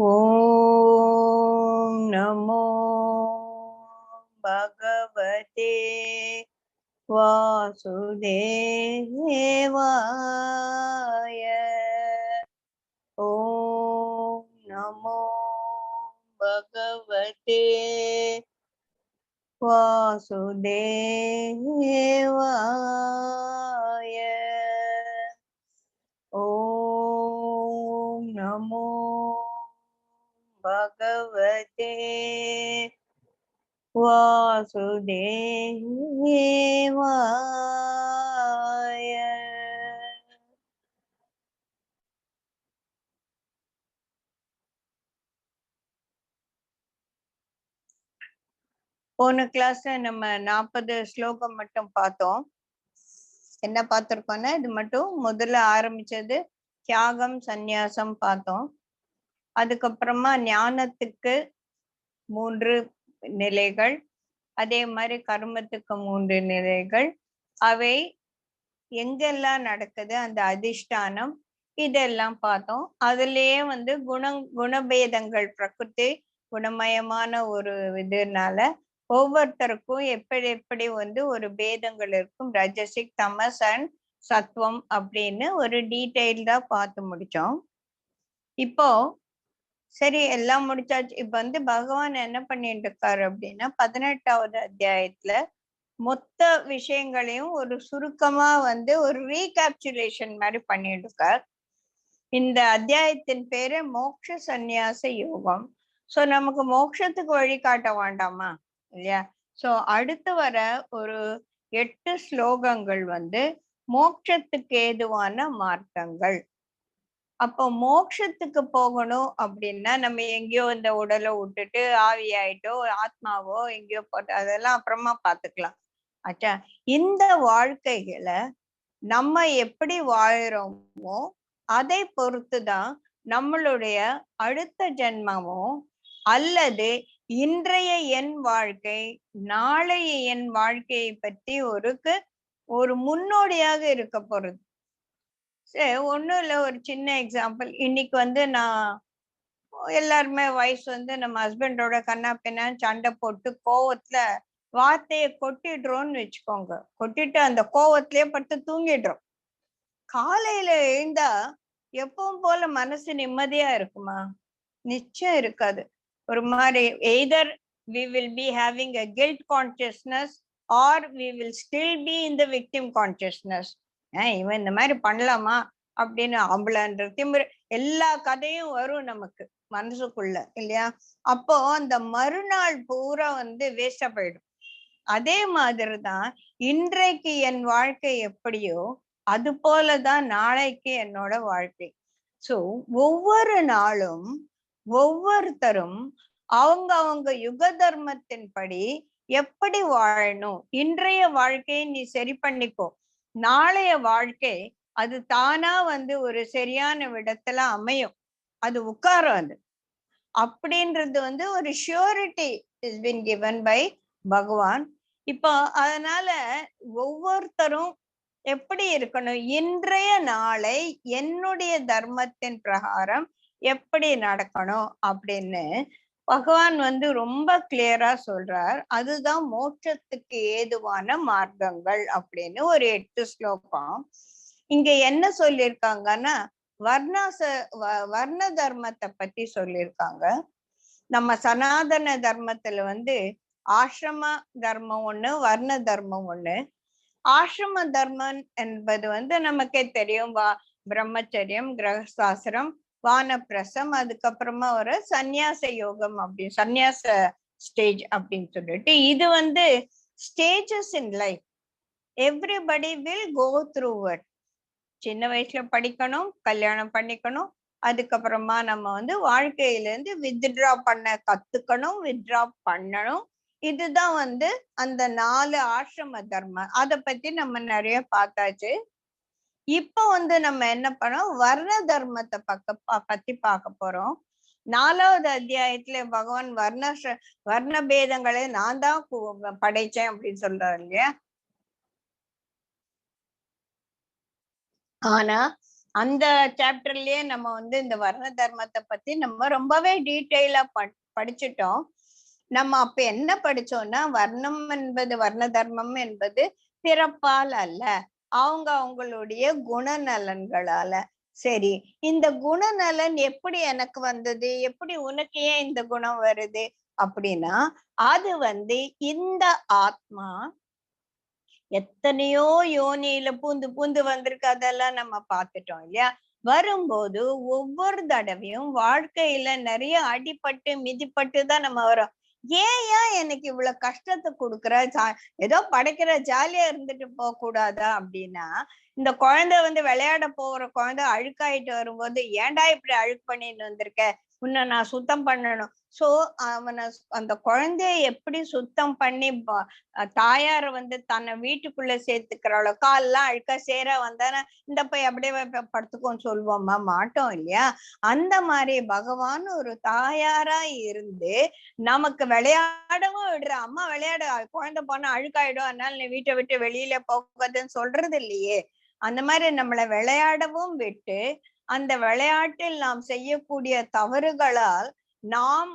ஓம் நமோ பகவதே வாசுதேவாய. ஓம் நமோ பகவதே வாசுதேவாய. ஓம் நமோ பகவதே வாசுதேவாய. போன கிளாஸ்ல நம்ம 40 ஸ்லோகம் மட்டும் பார்த்தோம். என்ன பார்த்திருக்கோம்னா, இது மட்டும் முதல்ல ஆரம்பிச்சது தியாகம் சந்நியாசம் பார்த்தோம். அதுக்கப்புறமா ஞானத்துக்கு 3 நிலைகள், அதே மாதிரி கர்மத்துக்கு 3 நிலைகள், அவை எங்கெல்லாம் நடக்குது, அந்த அதிஷ்டானம், இதெல்லாம் பார்த்தோம். அதுலயே குணபேதங்கள், பிரகிருதி குணமயமான ஒரு இதுனால ஒவ்வொருத்தருக்கும் எப்படி எப்படி ஒரு பேதங்கள் இருக்கும், ரஜசிக், தமஸ் அண்ட் சத்வம் அப்படின்னு ஒரு டீடைல்டா பார்த்து முடிச்சோம். இப்போ சரி, எல்லாம் முடிச்சாச்சு. இப்ப பகவான் என்ன பண்ணிட்டு இருக்காரு அப்படின்னா, 18வது அத்தியாயத்துல மொத்த விஷயங்களையும் ஒரு சுருக்கமா ஒரு ரீகேப்சுலேஷன் மாதிரி பண்ணிட்டு இருக்கார். இந்த அத்தியாயத்தின் பேரு மோட்ச சந்நியாச யோகம். சோ நமக்கு மோட்சத்துக்கு வழிகாட்ட வேண்டாமா இல்லையா? சோ அடுத்து வர ஒரு 8 ஸ்லோகங்கள் மோட்சத்துக்கு ஏதுவான மார்க்கங்கள். அப்போ மோட்சத்துக்கு போகணும் அப்படின்னா நம்ம எங்கேயோ இந்த உடலை விட்டுட்டு ஆவியாயிட்டோ ஆத்மாவோ எங்கேயோ போட்டு அதெல்லாம் அப்புறமா பாத்துக்கலாம். ஆச்சா, இந்த வாழ்க்கைகளை நம்ம எப்படி வாழறோமோ அதை பொறுத்துதான் நம்மளுடைய அடுத்த ஜென்மமோ அல்லது இன்றைய என் வாழ்க்கை நாளைய என் வாழ்க்கையை பற்றி ஒரு முன்னோடியாக இருக்க போறது. சரி, ஒண்ணும் இல்ல, ஒரு சின்ன எக்ஸாம்பிள். இன்னைக்கு நான் எல்லாருமே வயசு நம்ம ஹஸ்பண்டோட கண்ணா பின்னான்னு சண்டை போட்டு கோவத்துல வார்த்தையை கொட்டிடுறோம்னு வச்சுக்கோங்க. கொட்டிட்டு அந்த கோவத்திலேயே பட்டு தூங்கிடுறோம். காலையில எழுந்தா எப்பவும் போல மனசு நிம்மதியா இருக்குமா? நிச்சயம் இருக்காது. ஒரு மாதிரி either we will be having a guilt consciousness or we will still be in the victim consciousness. இவன் இந்த மாதிரி பண்ணலாமா அப்படின்னு ஆம்பளன்ற திமிரு எல்லா கதையும் வரும் நமக்கு மனசுக்குள்ள இல்லையா? அப்போ அந்த மறுநாள் பூரா வேஸ்டா போயிடும். அதே மாதிரிதான் இன்றைக்கு என் வாழ்க்கை எப்படியோ அது போலதான் நாளைக்கு என்னோட வாழ்க்கை. சோ ஒவ்வொரு நாளும் ஒவ்வொருத்தரும் அவங்க யுக தர்மத்தின்படி எப்படி வாழணும், இன்றைய வாழ்க்கையை நீ சரி பண்ணிக்கோ, நாளைய வாழ்க்கை அது தானா ஒரு சரியான விடத்துல அமையும், அது உட்காரும். அது அப்படின்றது ஒரு surety is been given by Bhagavan. இப்போ அதனால ஒவ்வொருத்தரும் எப்படி இருக்கணும், இன்றைய நாளை என்னுடைய தர்மத்தின் பிரகாரம் எப்படி நடக்கணும் அப்படின்னு பகவான் ரொம்ப கிளியரா சொல்றார். அதுதான் மோட்சத்துக்கு ஏதுவான மார்க்கங்கள் அப்படின்னு ஒரு 8 ஸ்லோகம். இங்க என்ன சொல்லியிருக்காங்கன்னா, வர்ண தர்மத்தை பத்தி சொல்லியிருக்காங்க. நம்ம சனாதன தர்மத்துல ஆசிரம தர்மம் ஒண்ணு, வர்ண தர்மம் ஒண்ணு. ஆசிரம தர்மம் என்பது நமக்கே தெரியும். பிரம்மச்சரியம், கிரகசாஸ்திரம், வானப்பிரசம், அதுக்கப்புறமா ஒரு சந்நியாச யோகம் அப்படின்னு சந்நியாச ஸ்டேஜ் அப்படின்னு சொல்லிட்டு இது stages in life. Everybody will go through it. சின்ன வயசுல படிக்கணும், கல்யாணம் பண்ணிக்கணும், அதுக்கப்புறமா நம்ம வாழ்க்கையில இருந்து வித்ட்ரா பண்ண கத்துக்கணும், வித்ட்ரா பண்ணணும். இதுதான் அந்த 4 ஆசிரம தர்மம். அதை பத்தி நம்ம நிறைய பார்த்தாச்சு. இப்போ நம்ம என்ன பண்ணோம், வர்ண தர்மத்தை பத்தி பார்க்க போறோம். 4வது அத்தியாயத்துல பகவான் வர்ண பேதங்களை நான் தான் படைச்சேன் அப்படின்னு சொல்றாரு இல்லையா? ஆனா அந்த சாப்டர்லயே நம்ம வந்து இந்த வர்ண தர்மத்தை பத்தி நம்ம ரொம்பவே டீட்டெயிலா படிச்சுட்டோம். நம்ம அப்ப என்ன படிச்சோம்னா, வர்ணம் என்பது வர்ண தர்மம் என்பது பிறப்பால் அல்ல, அவங்களுடைய குணநலன்களால. சரி, இந்த குணநலன் எப்படி எனக்கு வந்தது, எப்படி உனக்கு ஏன் இந்த குணம் வருது அப்படின்னா, அது வந்து இந்த ஆத்மா எத்தனையோ யோனியில பூந்து பூந்து வந்திருக்கு, அதெல்லாம் நம்ம பார்த்துட்டோம் இல்லையா. வரும்போது ஒவ்வொரு தடவையும் வாழ்க்கையில நிறைய அடிபட்டு மிதிப்பட்டு தான் நம்ம வரோம். ஏன் எனக்கு இவ்வளவு கஷ்டத்தை கொடுக்குற, ஏதோ படைக்கிற ஜாலியா இருந்துட்டு போக கூடாதா அப்படின்னா, இந்த குழந்தை வந்து விளையாட போற குழந்தை அழுக்காயிட்டு வரும்போது, ஏன்டா இப்படி அழுக்கு பண்ணிட்டு வந்திருக்க, உன்னை நான் சுத்தம் பண்ணணும். சோ அவனை, அந்த குழந்தைய எப்படி சுத்தம் பண்ணி தாயார வந்து தன்னை வீட்டுக்குள்ள சேர்த்துக்கிறாளோ, கால்லாம் அழுக்கா சேரா வந்தானே இந்த போய் அப்படியே படுத்துக்கோன்னு சொல்லுவோமா, மாட்டோம் இல்லையா. அந்த மாதிரி பகவான் ஒரு தாயாரா இருந்து நமக்கு விளையாடவும் விடுற, அம்மா விளையாட, குழந்தை போனா அழுக்காயிடும், அதனால நீ வீட்டை விட்டு வெளியில போகாதுன்னு சொல்றது இல்லையே. அந்த மாதிரி நம்மளை விளையாடவும் விட்டு, அந்த விளையாட்டில் நாம் செய்யக்கூடிய தவறுகளால் நாம்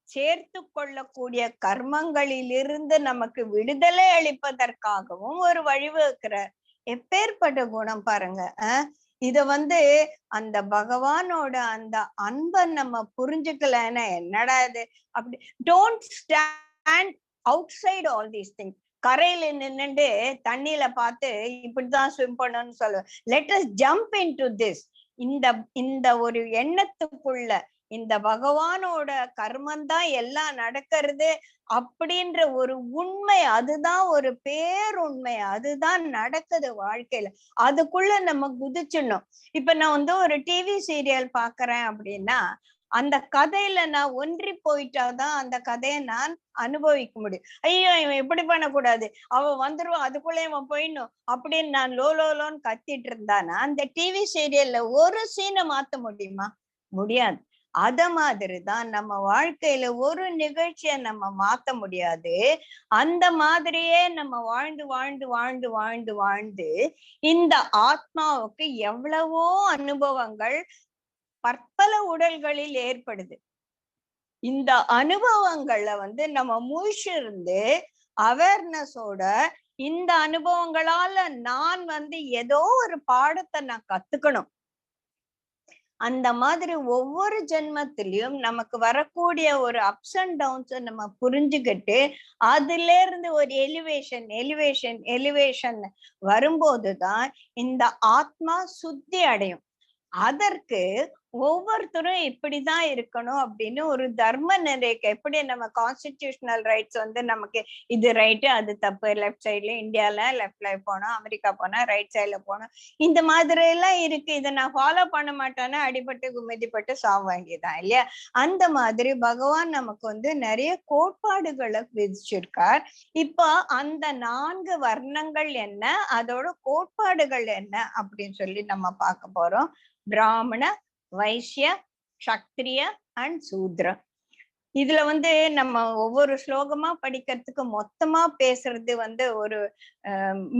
சேர்த்து கொள்ளக்கூடிய கர்மங்களிலிருந்து நமக்கு விடுதலை அளிப்பதற்காகவும் ஒரு வழிவகுக்கிறார். எப்பேற்பட்ட குணம் பாருங்க. இத வந்து அந்த பகவானோட அந்த அன்பை நம்ம புரிஞ்சுக்கலன்னா என்னடா இது அப்படி. Don't stand outside all these things. கரையில நின்னுட்டு தண்ணியில பார்த்து இப்படிதான் ஸ்விம் பண்ணணும்னு சொல்லுவேன். Let us jump into this. இந்த ஒரு எண்ணத்துக்குள்ள இந்த பகவானோட கர்மந்தான் எல்லாம் நடக்கிறது அப்படின்ற ஒரு உண்மை, அதுதான் ஒரு பேருண்மை, அதுதான் நடக்குது வாழ்க்கையில. அதுக்குள்ள நம்ம குதிச்சிடணும். இப்ப நான் வந்து ஒரு டிவி சீரியல் பாக்குறேன் அப்படின்னா, அந்த கதையில நான் ஒன்றி போயிட்டாதான் அந்த கதையை நான் அனுபவிக்க முடியும். ஐயோ இவன் இப்படி பண்ணக்கூடாது, அவன் வந்துருவான், அதுக்குள்ள இவன் போயிடணும் அப்படின்னு நான் லோன்னு கத்திட்டு இருந்தானா அந்த டிவி சீரியல்ல ஒரு சீனை மாத்த முடியுமா? முடியாது. அத மாதிரிதான் நம்ம வாழ்க்கையில ஒரு நிகழ்ச்சியை நம்ம மாத்த முடியாது. அந்த மாதிரியே நம்ம வாழ்ந்து வாழ்ந்து வாழ்ந்து வாழ்ந்து வாழ்ந்து இந்த ஆத்மாவுக்கு எவ்வளவோ அனுபவங்கள் பற்பல உடல்களில் ஏற்படுது. இந்த அனுபவங்களை வந்து நம்ம முழிச்சிருந்து அவேர்னஸோட, இந்த அனுபவங்களால நான் வந்து ஏதோ ஒரு பாடத்தை நான் கத்துக்கணும். அந்த மாதிரி ஒவ்வொரு ஜென்மத்திலயும் நமக்கு வரக்கூடிய ஒரு அப்ஸ் அண்ட் டவுன்ஸ் நம்ம புரிஞ்சுக்கிட்டு, அதுல இருந்து ஒரு எலிவேஷன் வரும்போதுதான் இந்த ஆத்மா சுத்தி அடையும். அதற்கு ஒவ்வொருத்தரும் இப்படிதான் இருக்கணும் அப்படின்னு ஒரு தர்ம நிலைக்கு, எப்படி நம்ம கான்ஸ்டிடியூஷனல் ரைட்ஸ் வந்து நமக்கு இது ரைட்டு அது தப்பு, லெஃப்ட் சைட்ல இந்தியால லெஃப்ட்ல போனோம், அமெரிக்கா போனா ரைட் சைட்ல போனோம், இந்த மாதிரி எல்லாம் இருக்கு. இதை நான் ஃபாலோ பண்ண மாட்டேன்னா அடிபட்டு குமிதிப்பட்டு சாவ வேண்டியதான் இல்லையா. அந்த மாதிரி பகவான் நமக்கு வந்து நிறைய கோட்பாடுகளை விதிச்சிருக்கார். இப்போ அந்த 4 வர்ணங்கள் என்ன, அதோட கோட்பாடுகள் என்ன அப்படின்னு சொல்லி நம்ம பார்க்க போறோம். பிராமண, வைசிய, சத்திரிய அண்ட் சூத்ர. இதுல வந்து நம்ம ஒவ்வொரு ஸ்லோகமா படிக்கிறதுக்கு மொத்தமா பேசுறது வந்து ஒரு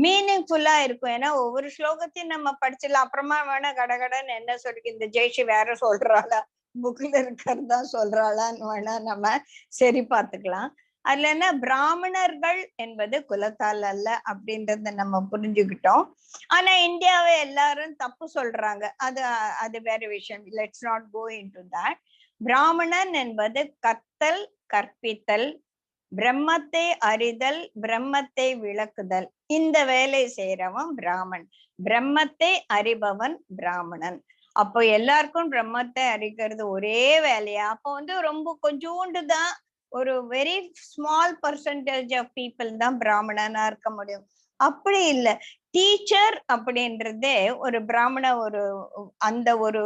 மீனிங்ஃபுல்லா இருக்கும். ஏன்னா ஒவ்வொரு ஸ்லோகத்தையும் நம்ம படிச்சிடலாம், அப்புறமா வேணா கடகடன்னு என்ன சொல்லி இந்த ஜெய்ஷி வேற சொல்றாளா, புக்ல இருக்கிறதா சொல்றாளான்னு வேணா நம்ம சரி பார்த்துக்கலாம். அதுல என்ன, பிராமணர்கள் என்பது குலத்தால் அல்ல அப்படின்றத நம்ம புரிஞ்சுக்கிட்டோம். ஆனா இந்தியாவை எல்லாரும் தப்பு சொல்றாங்க, அது வேற விஷயம். Let's not go into that. பிராமணன் என்பது கத்தல், கற்பித்தல், பிரம்மத்தை அறிதல், பிரம்மத்தை விளக்குதல், இந்த வேலை செய்யறவன் பிராமன். பிரம்மத்தை அறிபவன் பிராமணன். அப்போ எல்லாருக்கும் பிரம்மத்தை அறிகிறது ஒரே வேலையா? அப்போ வந்து ரொம்ப கொஞ்சோண்டு தான், ஒரு very small percentage of people தான் பிராமணனா இருக்க முடியும். அப்படி இல்லை. டீச்சர் அப்படின்றதே ஒரு பிராமண ஒரு அந்த ஒரு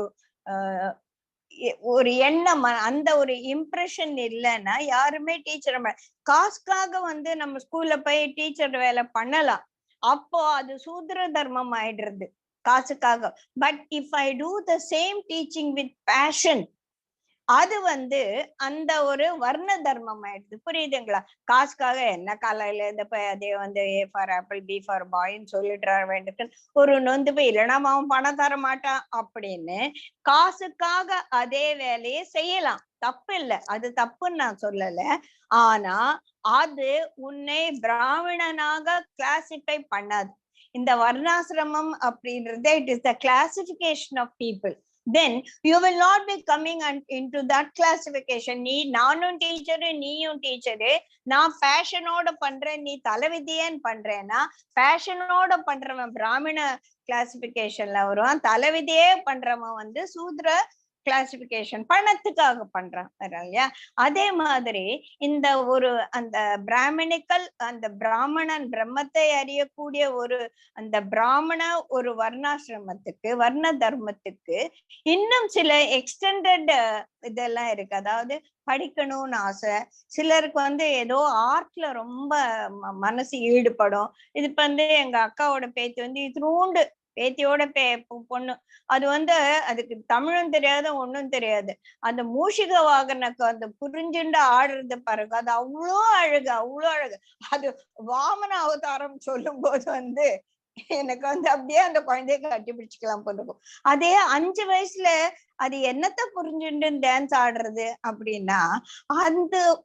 ஒரு எண்ணம், அந்த ஒரு இம்ப்ரெஷன் இல்லைன்னா யாருமே டீச்சர் காசுக்காக வந்து நம்ம ஸ்கூல்ல போய் டீச்சர் வேலை பண்ணலாம். அப்போ அது சூத்ர தர்மம் ஆயிடுறது காசுக்காக. But if I do the same teaching with passion, அது அந்த ஒரு வர்ண தர்மம் ஆயிடுது. புரியுதுங்களா? காசுக்காக என்ன காலையில இருந்து போய் அதே A for apple B for பாய்ன்னு சொல்லிட்டு வேண்டிட்டு ஒரு நொந்து போய் இல்லைன்னா அவன் பணம் தர மாட்டான் அப்படின்னு காசுக்காக அதே வேலையை செய்யலாம், தப்பு இல்லை, அது தப்புன்னு நான் சொல்லல. ஆனா அது உன்னை பிராமணனாக கிளாசிஃபை பண்ணாது. இந்த வர்ணாசிரமம் அப்படின்றது it is the classification of people. then you will not be coming into that classification. நீ நானும் டீச்சரு நீயும் டீச்சரு, நான் ஃபேஷனோட பண்றேன் நீ தலைவிதியன்னு பண்றேன்னா ஃபேஷனோட பண்றவன் பிராமண கிளாசிபிகேஷன்ல வருவான், தலைவிதியே பண்றவன் சூத்ர கிளாசிபிகேஷன் பணத்துக்காக பண்றான் இல்லையா? அதே மாதிரி இந்த ஒரு அந்த பிராமணிக்கல் அந்த பிராமணன் பிரம்மத்தை அறியக்கூடிய ஒரு அந்த பிராமண ஒரு வர்ணாசிரமத்துக்கு வர்ண தர்மத்துக்கு இன்னும் சில எக்ஸ்டெண்டட் இதெல்லாம் இருக்கு. அதாவது படிக்கணும்னு ஆசை, சிலருக்கு ஏதோ ஆர்ட்ல ரொம்ப மனசு ஈடுபடும். இது எங்க அக்காவோட பேத்தி இதுண்டு பேத்தியோட பொண்ணு, அது அதுக்கு தமிழும் தெரியாது ஒண்ணும் தெரியாது. அந்த மூஷிக வாகனக்கு புரிஞ்சுண்டு ஆடுறது பாருங்க, அது அவ்வளோ அழகு அவ்வளோ அழகு. அது வாமன அவதாரம் சொல்லும் போது எனக்கு அப்படியே அந்த குழந்தைய கட்டி பிடிச்சுக்கலாம் போயிருக்கும். அதே 5 வயசுல அது என்னத்த புரிஞ்சுட்டு டான்ஸ் ஆடுறது அப்படின்னா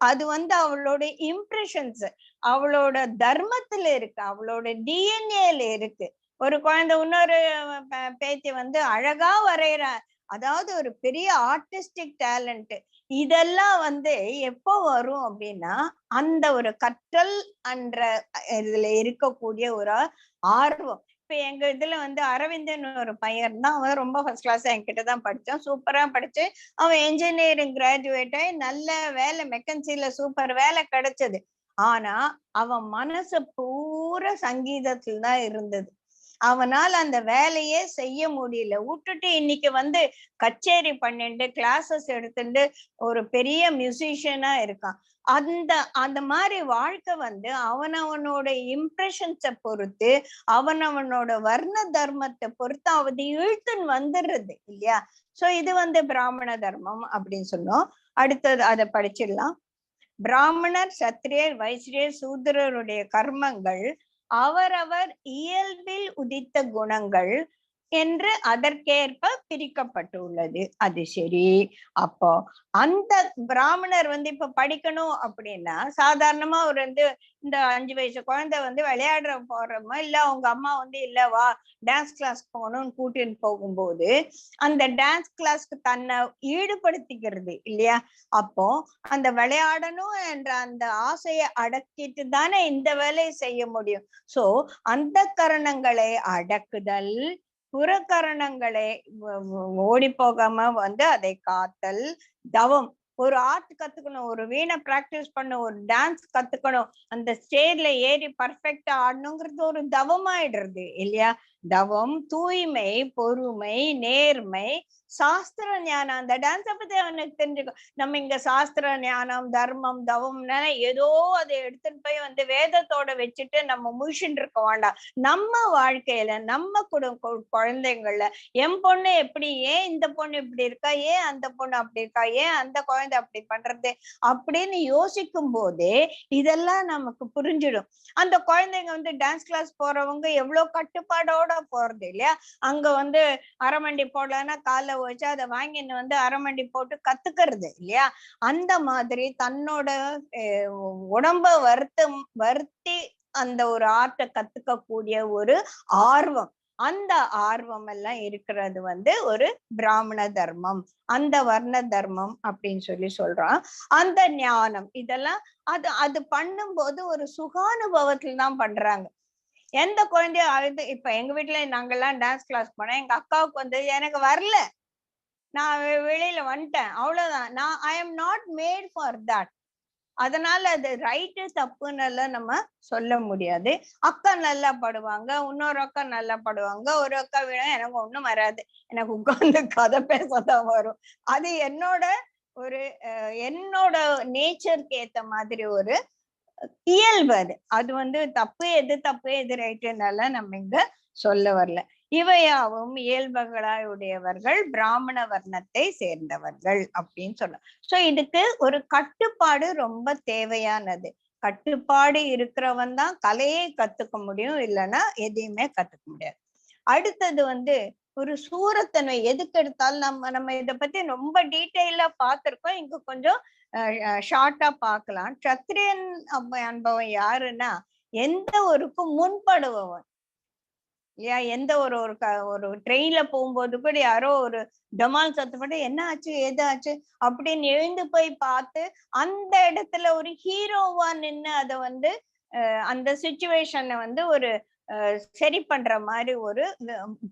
அது அவளோட இம்ப்ரெஷன்ஸ் அவளோட தர்மத்துல இருக்கு, அவளோட டிஎன்ஏல இருக்கு. ஒரு குழந்தை இன்னொரு பேத்தி அழகா வரைகிற, அதாவது ஒரு பெரிய ஆர்டிஸ்டிக் டேலண்ட். இதெல்லாம் எப்போ வரும் அப்படின்னா அந்த ஒரு கற்றல் என்ற இதுல இருக்கக்கூடிய ஒரு ஆர்வம். இப்ப எங்க இதுல அரவிந்தன் ஒரு பையன் தான், அவன் ரொம்ப ஃபர்ஸ்ட் கிளாஸ் என்கிட்டதான் படிச்சான், சூப்பரா படிச்சு அவன் என்ஜினியரிங் கிராஜுவேட் ஆகி நல்ல வேலை மெக்கன்சில சூப்பர் வேலை கிடைச்சது. ஆனா அவன் மனசு பூரா சங்கீதத்துல தான் இருந்தது. அவனால அந்த வேலையே செய்ய முடியல, விட்டுட்டு இன்னைக்கு கச்சேரி பண்ணிட்டு கிளாஸஸ் எடுத்துட்டு ஒரு பெரிய மியூசிஷியனா இருக்கான். அந்த மாதிரி வாழ்க்கை அவனவனோட இம்ப்ரெஷன்ஸை பொறுத்து அவனவனோட வர்ண தர்மத்தை பொறுத்து அவதி இழுத்துன்னு வந்துடுறது இல்லையா? சோ இது பிராமண தர்மம் அப்படின்னு சொன்னோம். அடுத்தது அதை படிச்சிடலாம். பிராமணர், சத்திரியர், வைசியர், சூத்திரருடைய கர்மங்கள் அவரவர் இயல்பில் உதித்த குணங்கள் என்று அதற்கேற்ப பிரிக்கப்பட்டுள்ளது. அது சரி. அப்போ அந்த பிராமணர் இப்ப படிக்கணும் அப்படின்னா சாதாரணமா ஒரு இந்த 5 வயசு குழந்தை விளையாடுற போறோமோ இல்ல அவங்க அம்மா இல்ல வா டான்ஸ் கிளாஸ் போகணும்னு கூட்டின்னு போகும்போது அந்த டான்ஸ் கிளாஸ்க்கு தன்னை ஈடுபடுத்திக்கிறது இல்லையா? அப்போ அந்த விளையாடணும் என்ற அந்த ஆசையை அடக்கிட்டு தானே இந்த வேலையை செய்ய முடியும். சோ அந்த கரணங்களை அடக்குதல், புறக்கரணங்களை ஓடி போகாம அதை காத்தல், தவம். ஒரு ஆர்ட் கத்துக்கணும், ஒரு வீணை பிராக்டிஸ் பண்ண, ஒரு டான்ஸ் கத்துக்கணும், அந்த ஸ்டேஜ்ல ஏறி பர்ஃபெக்டா ஆடணுங்கிறது ஒரு தவமாயிடுறது இல்லையா? தவம், தூய்மை, பொறுமை, நேர்மை, சாஸ்திர ஞானம். அந்த டான்ஸை பத்தி அவனுக்கு தெரிஞ்சுக்கும். நம்ம இங்க சாஸ்திர ஞானம், தர்மம், தவம்னா ஏதோ அதை எடுத்துட்டு போய் வேதத்தோட வச்சுட்டு நம்ம முழிச்சுட்டு இருக்க வேண்டாம். நம்ம வாழ்க்கையில நம்ம குழந்தைங்கள்ல என் பொண்ணு எப்படி, ஏன் இந்த பொண்ணு இப்படி இருக்கா, ஏன் அந்த பொண்ணு அப்படி இருக்கா, ஏன் அந்த குழந்தை அப்படி பண்றது அப்படின்னு யோசிக்கும் போதே இதெல்லாம் நமக்கு புரிஞ்சிடும். அந்த குழந்தைங்க டான்ஸ் கிளாஸ் போறவங்க எவ்வளவு கட்டுப்பாடோட போறது இல்லையா? அங்க அரைமண்டி போடலன்னா கால வச்சு அதை வாங்கின்னு அரைமண்டி போட்டு கத்துக்கிறது இல்லையா? அந்த மாதிரி தன்னோட உடம்ப வருத்தி அந்த ஒரு ஆர்ட்டை கத்துக்க கூடிய ஒரு ஆர்வம், அந்த ஆர்வம் எல்லாம் இருக்கிறது ஒரு பிராமண தர்மம், அந்த வர்ண தர்மம் அப்படின்னு சொல்றான். அந்த ஞானம் இதெல்லாம் அது பண்ணும்போது ஒரு சுகானுபவத்துல தான் பண்றாங்க. எந்த குழந்தைய அழுது, இப்ப எங்க வீட்டுல நாங்கெல்லாம் டான்ஸ் கிளாஸ் போனேன், எங்க அக்காவுக்கு எனக்கு வரல, நான் வெளியில வந்துட்டேன், அவ்வளவுதான். நான் I am not made for that. அதனால அது ரைட்டு தப்புன்னு எல்லாம் நம்ம சொல்ல முடியாது. அக்கா நல்லா பாடுவாங்க, இன்னொரு அக்கா நல்லா பாடுவாங்க, ஒரு அக்கா விட எனக்கு ஒண்ணும் வராது, எனக்கு உட்கார்ந்து கதை பேசதான் வரும். அது என்னோட நேச்சருக்கு ஏத்த மாதிரி ஒரு இயல்பு. அது தப்பு எது ரைட்டுனால நம்ம இங்க சொல்ல வரல. இவையாவும் இயல்புகளாய் உடையவர்கள் பிராமண வர்ணத்தை சேர்ந்தவர்கள் அப்படின்னு சொல்லலாம். சோ இதுக்கு ஒரு கட்டுப்பாடு ரொம்ப தேவையானது. கட்டுப்பாடு இருக்கிறவன் தான் கலையை கத்துக்க முடியும், இல்லைன்னா எதையுமே கத்துக்க முடியாது. அடுத்தது வந்து ஒரு சூரத்தன்மை. எதுக்கு எடுத்தாலும் நம்ம இத பத்தி ரொம்ப டீட்டெயிலா பார்த்திருக்கோம். இங்க கொஞ்சம் ஷார்ட்டா பார்க்கலாம். சத்திரியன் என்பவன் யாருன்னா எந்த ஒருக்கும் முன்படுபவன் இல்லையா. எந்த ஒரு ஒரு ட்ரெயின்ல போகும்போது கூட யாரோ ஒரு டமால் சத்தப்பட்டு என்ன ஆச்சு ஏதாச்சு அப்படின்னு எழுந்து போய் பார்த்து அந்த இடத்துல ஒரு ஹீரோவா நின்னு அதை வந்து அந்த சுச்சுவேஷனை வந்து ஒரு சரி பண்ற மாதிரி ஒரு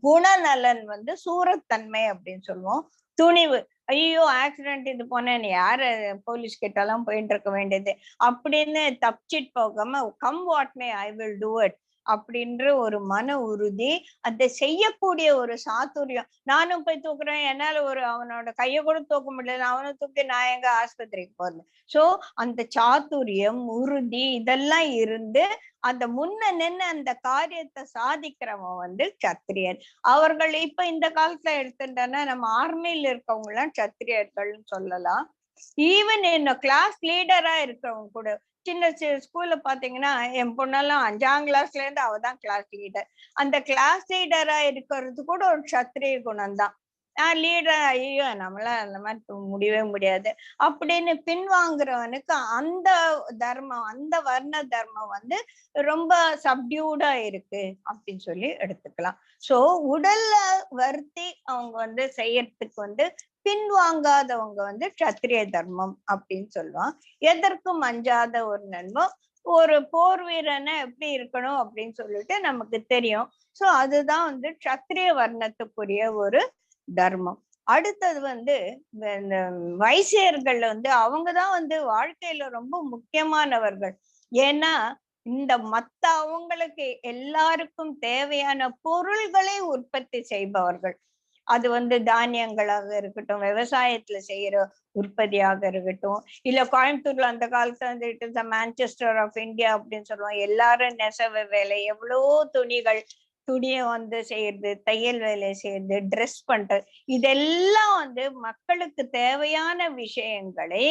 குணநலன் வந்து சூரத்தன்மை அப்படின்னு சொல்லுவோம். துணிவு. ஐயோ ஆக்சிடென்ட் இது போனேன், யாரு போலீஸ் கிட்ட எல்லாம் போயிட்டு இருக்க வேண்டியது அப்படின்னு தப்பிச்சிட்டு போகாம come what May I will do it அப்படின்ற ஒரு மன உறுதி, அதை செய்யக்கூடிய ஒரு சாதுரியம். நானும் போய் தூக்குறேன், என்னால ஒரு அவனோட கையை கூட தூக்க முடியல, அவனை தூக்கி நான் எங்க ஆஸ்பத்திரிக்கு போறேன். சோ அந்த சாதுரியம், உறுதி இதெல்லாம் இருந்து அந்த முன்ன நின்று அந்த காரியத்தை சாதிக்கிறவன் வந்து சத்திரியன். அவர்கள் இப்ப இந்த காலத்துல எடுத்துட்டோன்னா நம்ம ஆர்மியில இருக்கவங்க எல்லாம் சத்திரியர்கள்னு சொல்லலாம். ஈவன் என்ன கிளாஸ் லீடரா இருக்கிறவங்க கூட, சின்ன ஸ்கூல்ல பாத்தீங்கன்னா என் பொண்ணெல்லாம் 5ஆம் கிளாஸ்ல இருந்து அவதான் கிளாஸ் லீடர். அந்த கிளாஸ் லீடரா இருக்கிறது கூட ஒரு சத்திரிய குணம் தான். லீடர் ஐயோ நம்மளால அந்த மாதிரி முடியவே முடியாது அப்படின்னு பின்வாங்குறவனுக்கு அந்த தர்மம், அந்த வர்ண தர்மம் வந்து ரொம்ப சப்டியூடா இருக்கு அப்படின்னு சொல்லி எடுத்துக்கலாம். சோ உடல்ல வருத்தி அவங்க வந்து செய்யறதுக்கு வந்து பின்வாங்காதவங்க வந்து சத்திரிய தர்மம் அப்படின்னு சொல்லுவான். எதற்கும் அஞ்சாத ஒரு நன்மம். ஒரு போர் வீரனை எப்படி இருக்கணும் அப்படின்னு சொல்லிட்டு நமக்கு தெரியும். சோ அதுதான் வந்து சத்திரிய வர்ணத்துக்குரிய ஒரு தர்மம். அடுத்தது வந்து இந்த வைசியர்கள் வந்து அவங்கதான் வந்து வாழ்க்கையில ரொம்ப முக்கியமானவர்கள். ஏன்னா இந்த மத்த அவங்களுக்கு எல்லாருக்கும் தேவையான பொருள்களை உற்பத்தி செய்பவர்கள். அது வந்து தானியங்களாக இருக்கட்டும், விவசாயத்துல செய்யற உற்பத்தியாக இருக்கட்டும், இல்ல கோயம்புத்தூர்ல அந்த காலத்துல வந்து it is the Manchester of India அப்படின்னு சொல்லுவோம். எல்லாரும் நெசவு வேலை, எவ்வளோ துணிகள், துணியை வந்து செய்யறது, தையல் வேலை செய்யறது, ட்ரெஸ் பண்றது, இதெல்லாம் வந்து மக்களுக்கு தேவையான விஷயங்களை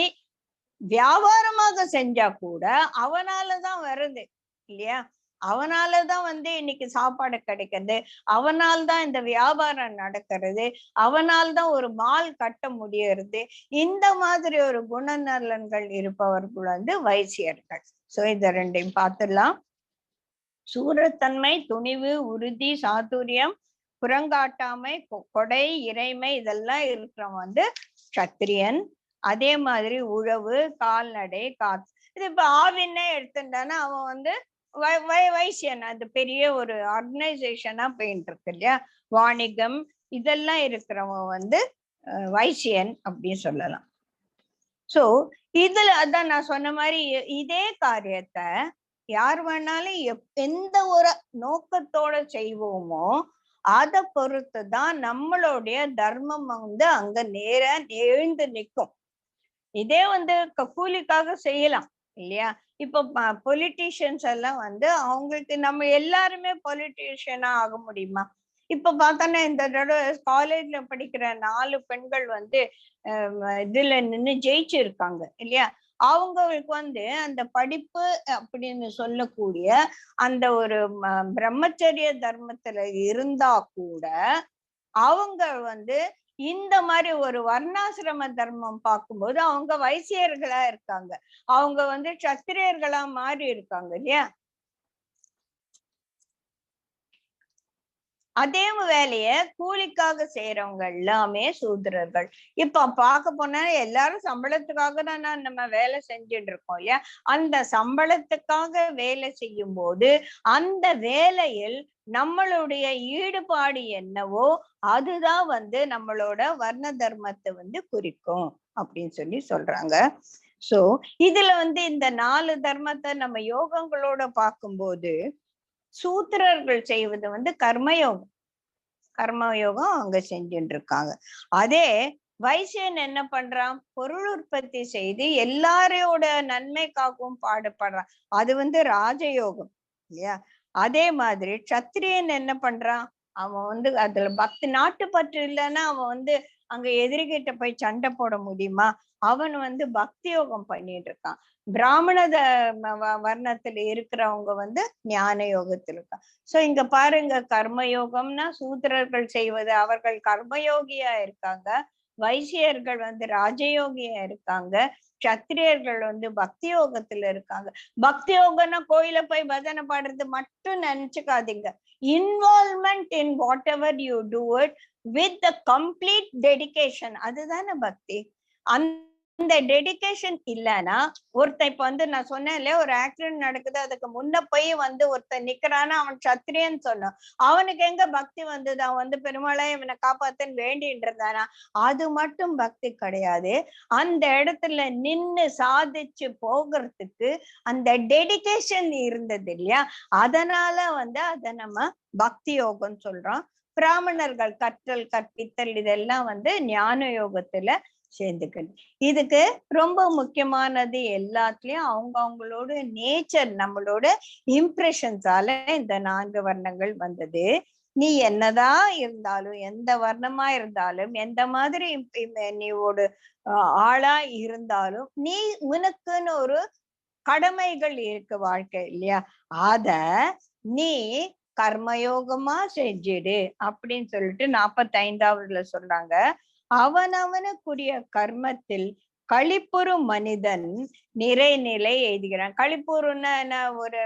வியாபாரமாக செஞ்சா கூட அவனாலதான் வருது இல்லையா. அவனாலதான் வந்து இன்னைக்கு சாப்பாடு கிடைக்கிறது, அவனால்தான் இந்த வியாபாரம் நடக்கிறது, அவனால்தான் ஒரு மால் கட்ட முடியறது. இந்த மாதிரி ஒரு குணநலன்கள் இருப்பவர்கள் வந்து வைசியர்கள். சோ இத ரெண்டையும் பார்த்துடலாம். சூரத்தன்மை, துணிவு, உறுதி, சாதுரியம், புறங்காட்டாமை, கொடை, இறைமை இதெல்லாம் இருக்கிறவன் வந்து சத்திரியன். அதே மாதிரி உழவு, கால்நடை, இது இப்ப ஆவின்னே எடுத்துட்டானா அவன் வந்து வைசியன். அது பெரிய ஒரு ஆர்கனைசேஷனா போயிட்டு இருக்கு இல்லையா. வாணிகம் இதெல்லாம் இருக்கிறவன் வந்து வைசியன் அப்படின்னு சொல்லலாம். சோ இதுல அதான் நான் சொன்ன மாதிரி இதே காரியத்தை யார் வேணாலும் எந்த ஒரு நோக்கத்தோட செய்வோமோ அதை பொறுத்துதான் நம்மளுடைய தர்மம் வந்து அங்க நேர எழுந்து நிற்கும். இதே வந்து கூலிக்காக செய்யலாம் இல்லையா. இப்ப பொலிட்டீஷியன்ஸ் எல்லாம் வந்து அவங்களுக்கு நம்ம எல்லாருமே பொலிட்டீஷியனா ஆக முடியுமா? இப்ப பார்த்தோன்னா இந்த தடவை காலேஜ்ல படிக்கிற 4 பெண்கள் வந்து இதுல நின்று ஜெயிச்சிருக்காங்க இல்லையா. அவங்களுக்கு வந்து அந்த படிப்பு அப்படின்னு சொல்லக்கூடிய அந்த ஒரு பிரம்மச்சரிய தர்மத்துல இருந்தா கூட அவங்க வந்து இந்த மாதிரி ஒரு வர்ணாசிரம தர்மம் பார்க்கும்போது அவங்க வைசியர்களா இருக்காங்க, அவங்க வந்து சத்திரியர்களா மாறி இருக்காங்க இல்லையா. அதே வேலைய கூலிக்காக செய்யறவங்க எல்லாமே சூத்திரர்கள். இப்ப பார்க்க போனா எல்லாரும் சம்பளத்துக்காக தான் நம்ம வேலை செஞ்சுட்டு இருக்கோம் இல்லையா. அந்த சம்பளத்துக்காக வேலை செய்யும் போது அந்த வேலையில் நம்மளுடைய ஈடுபாடு என்னவோ அதுதான் வந்து நம்மளோட வர்ண தர்மத்தை வந்து குறிக்கும் அப்படின்னு சொல்லி சொல்றாங்க. சோ இதுல வந்து இந்த 4 தர்மத்தை நம்ம யோகங்களோட பார்க்கும்போது சூத்திரர்கள் செய்வது வந்து கர்மயோகம். கர்மயோகம் அங்க செஞ்சுட்டு இருக்காங்க. அதே வைசியன் என்ன பண்றான், பொருள் உற்பத்தி செய்து எல்லாரையோட நன்மைக்காகவும் பாடுபடுறான். அது வந்து ராஜயோகம் இல்லையா. அதே மாதிரி சத்திரியன் என்ன பண்றான், அவன் வந்து அதுல பக்தி நாட்டு பற்று இல்லைன்னா அவன் அங்க எதிரிகிட்ட போய் சண்டை போட முடியுமா? அவன் பக்தி யோகம் பண்ணிட்டு இருக்கான். பிராமண வர்ணத்துல இருக்கிறவங்க ஞான யோகத்துல இருக்கான். சோ இங்க பாருங்க, கர்மயோகம்னா சூத்திரர்கள் செய்வது, அவர்கள் கர்மயோகியா இருக்காங்க. வைசியர்கள் ராஜயோகியா இருக்காங்க. சத்திரியர்கள் பக்தி யோகத்துல இருக்காங்க. பக்தி யோகம்னா கோயில போய் பஜனை பாடுறது மட்டும் நினைச்சுக்காதீங்க. Involvement in whatever you do it with the complete dedication, அதுதானே பக்தி. அந்த டெடிகேஷன் இல்லைன்னா ஒருத்தன் இப்ப நான் சொன்னேன் இல்லையா, ஒரு ஆக்சிடென்ட் நடக்குது, அதுக்கு முன்ன போய் ஒருத்தன் நிக்கிறான்னா அவன் சத்திரியன்னு சொன்னான். அவனுக்கு எங்க பக்தி வந்தது? அவன் பெருமாளை இவனை காப்பாத்தன்னு வேண்டிட்டு இருந்தானா? அது மட்டும் பக்தி கிடையாது. அந்த இடத்துல நின்னு சாதிச்சு போகிறதுக்கு அந்த டெடிகேஷன் இருந்தது இல்லையா, அதனால அத நம்ம பக்தி யோகம் சொல்றோம். பிராமணர்கள் கற்றல் கற்பித்தல் இதெல்லாம் ஞான யோகத்துல சேர்ந்துக்கணும். இதுக்கு ரொம்ப முக்கியமானது, எல்லாத்துலயும் அவங்களோட நேச்சர், நம்மளோட இம்ப்ரெஷன்ஸால இந்த 4 வர்ணங்கள் வந்தது. நீ என்னதான் இருந்தாலும், எந்த வர்ணமா இருந்தாலும், எந்த மாதிரி நீ ஒரு ஆளா இருந்தாலும், நீ உனக்குன்னு ஒரு கடமைகள் இருக்கு வாழ்க்கை இல்லையா, அத நீ கர்மயோகமா செஞ்சிடு அப்படின்னு சொல்லிட்டு 45வதுல சொல்றாங்க. அவனவனுக்குரிய கர்மத்தில் களிப்புறும் மனிதன் நிறைநிலை எழுதுகிறான். களிப்புறுன்னா என்ன, ஒரு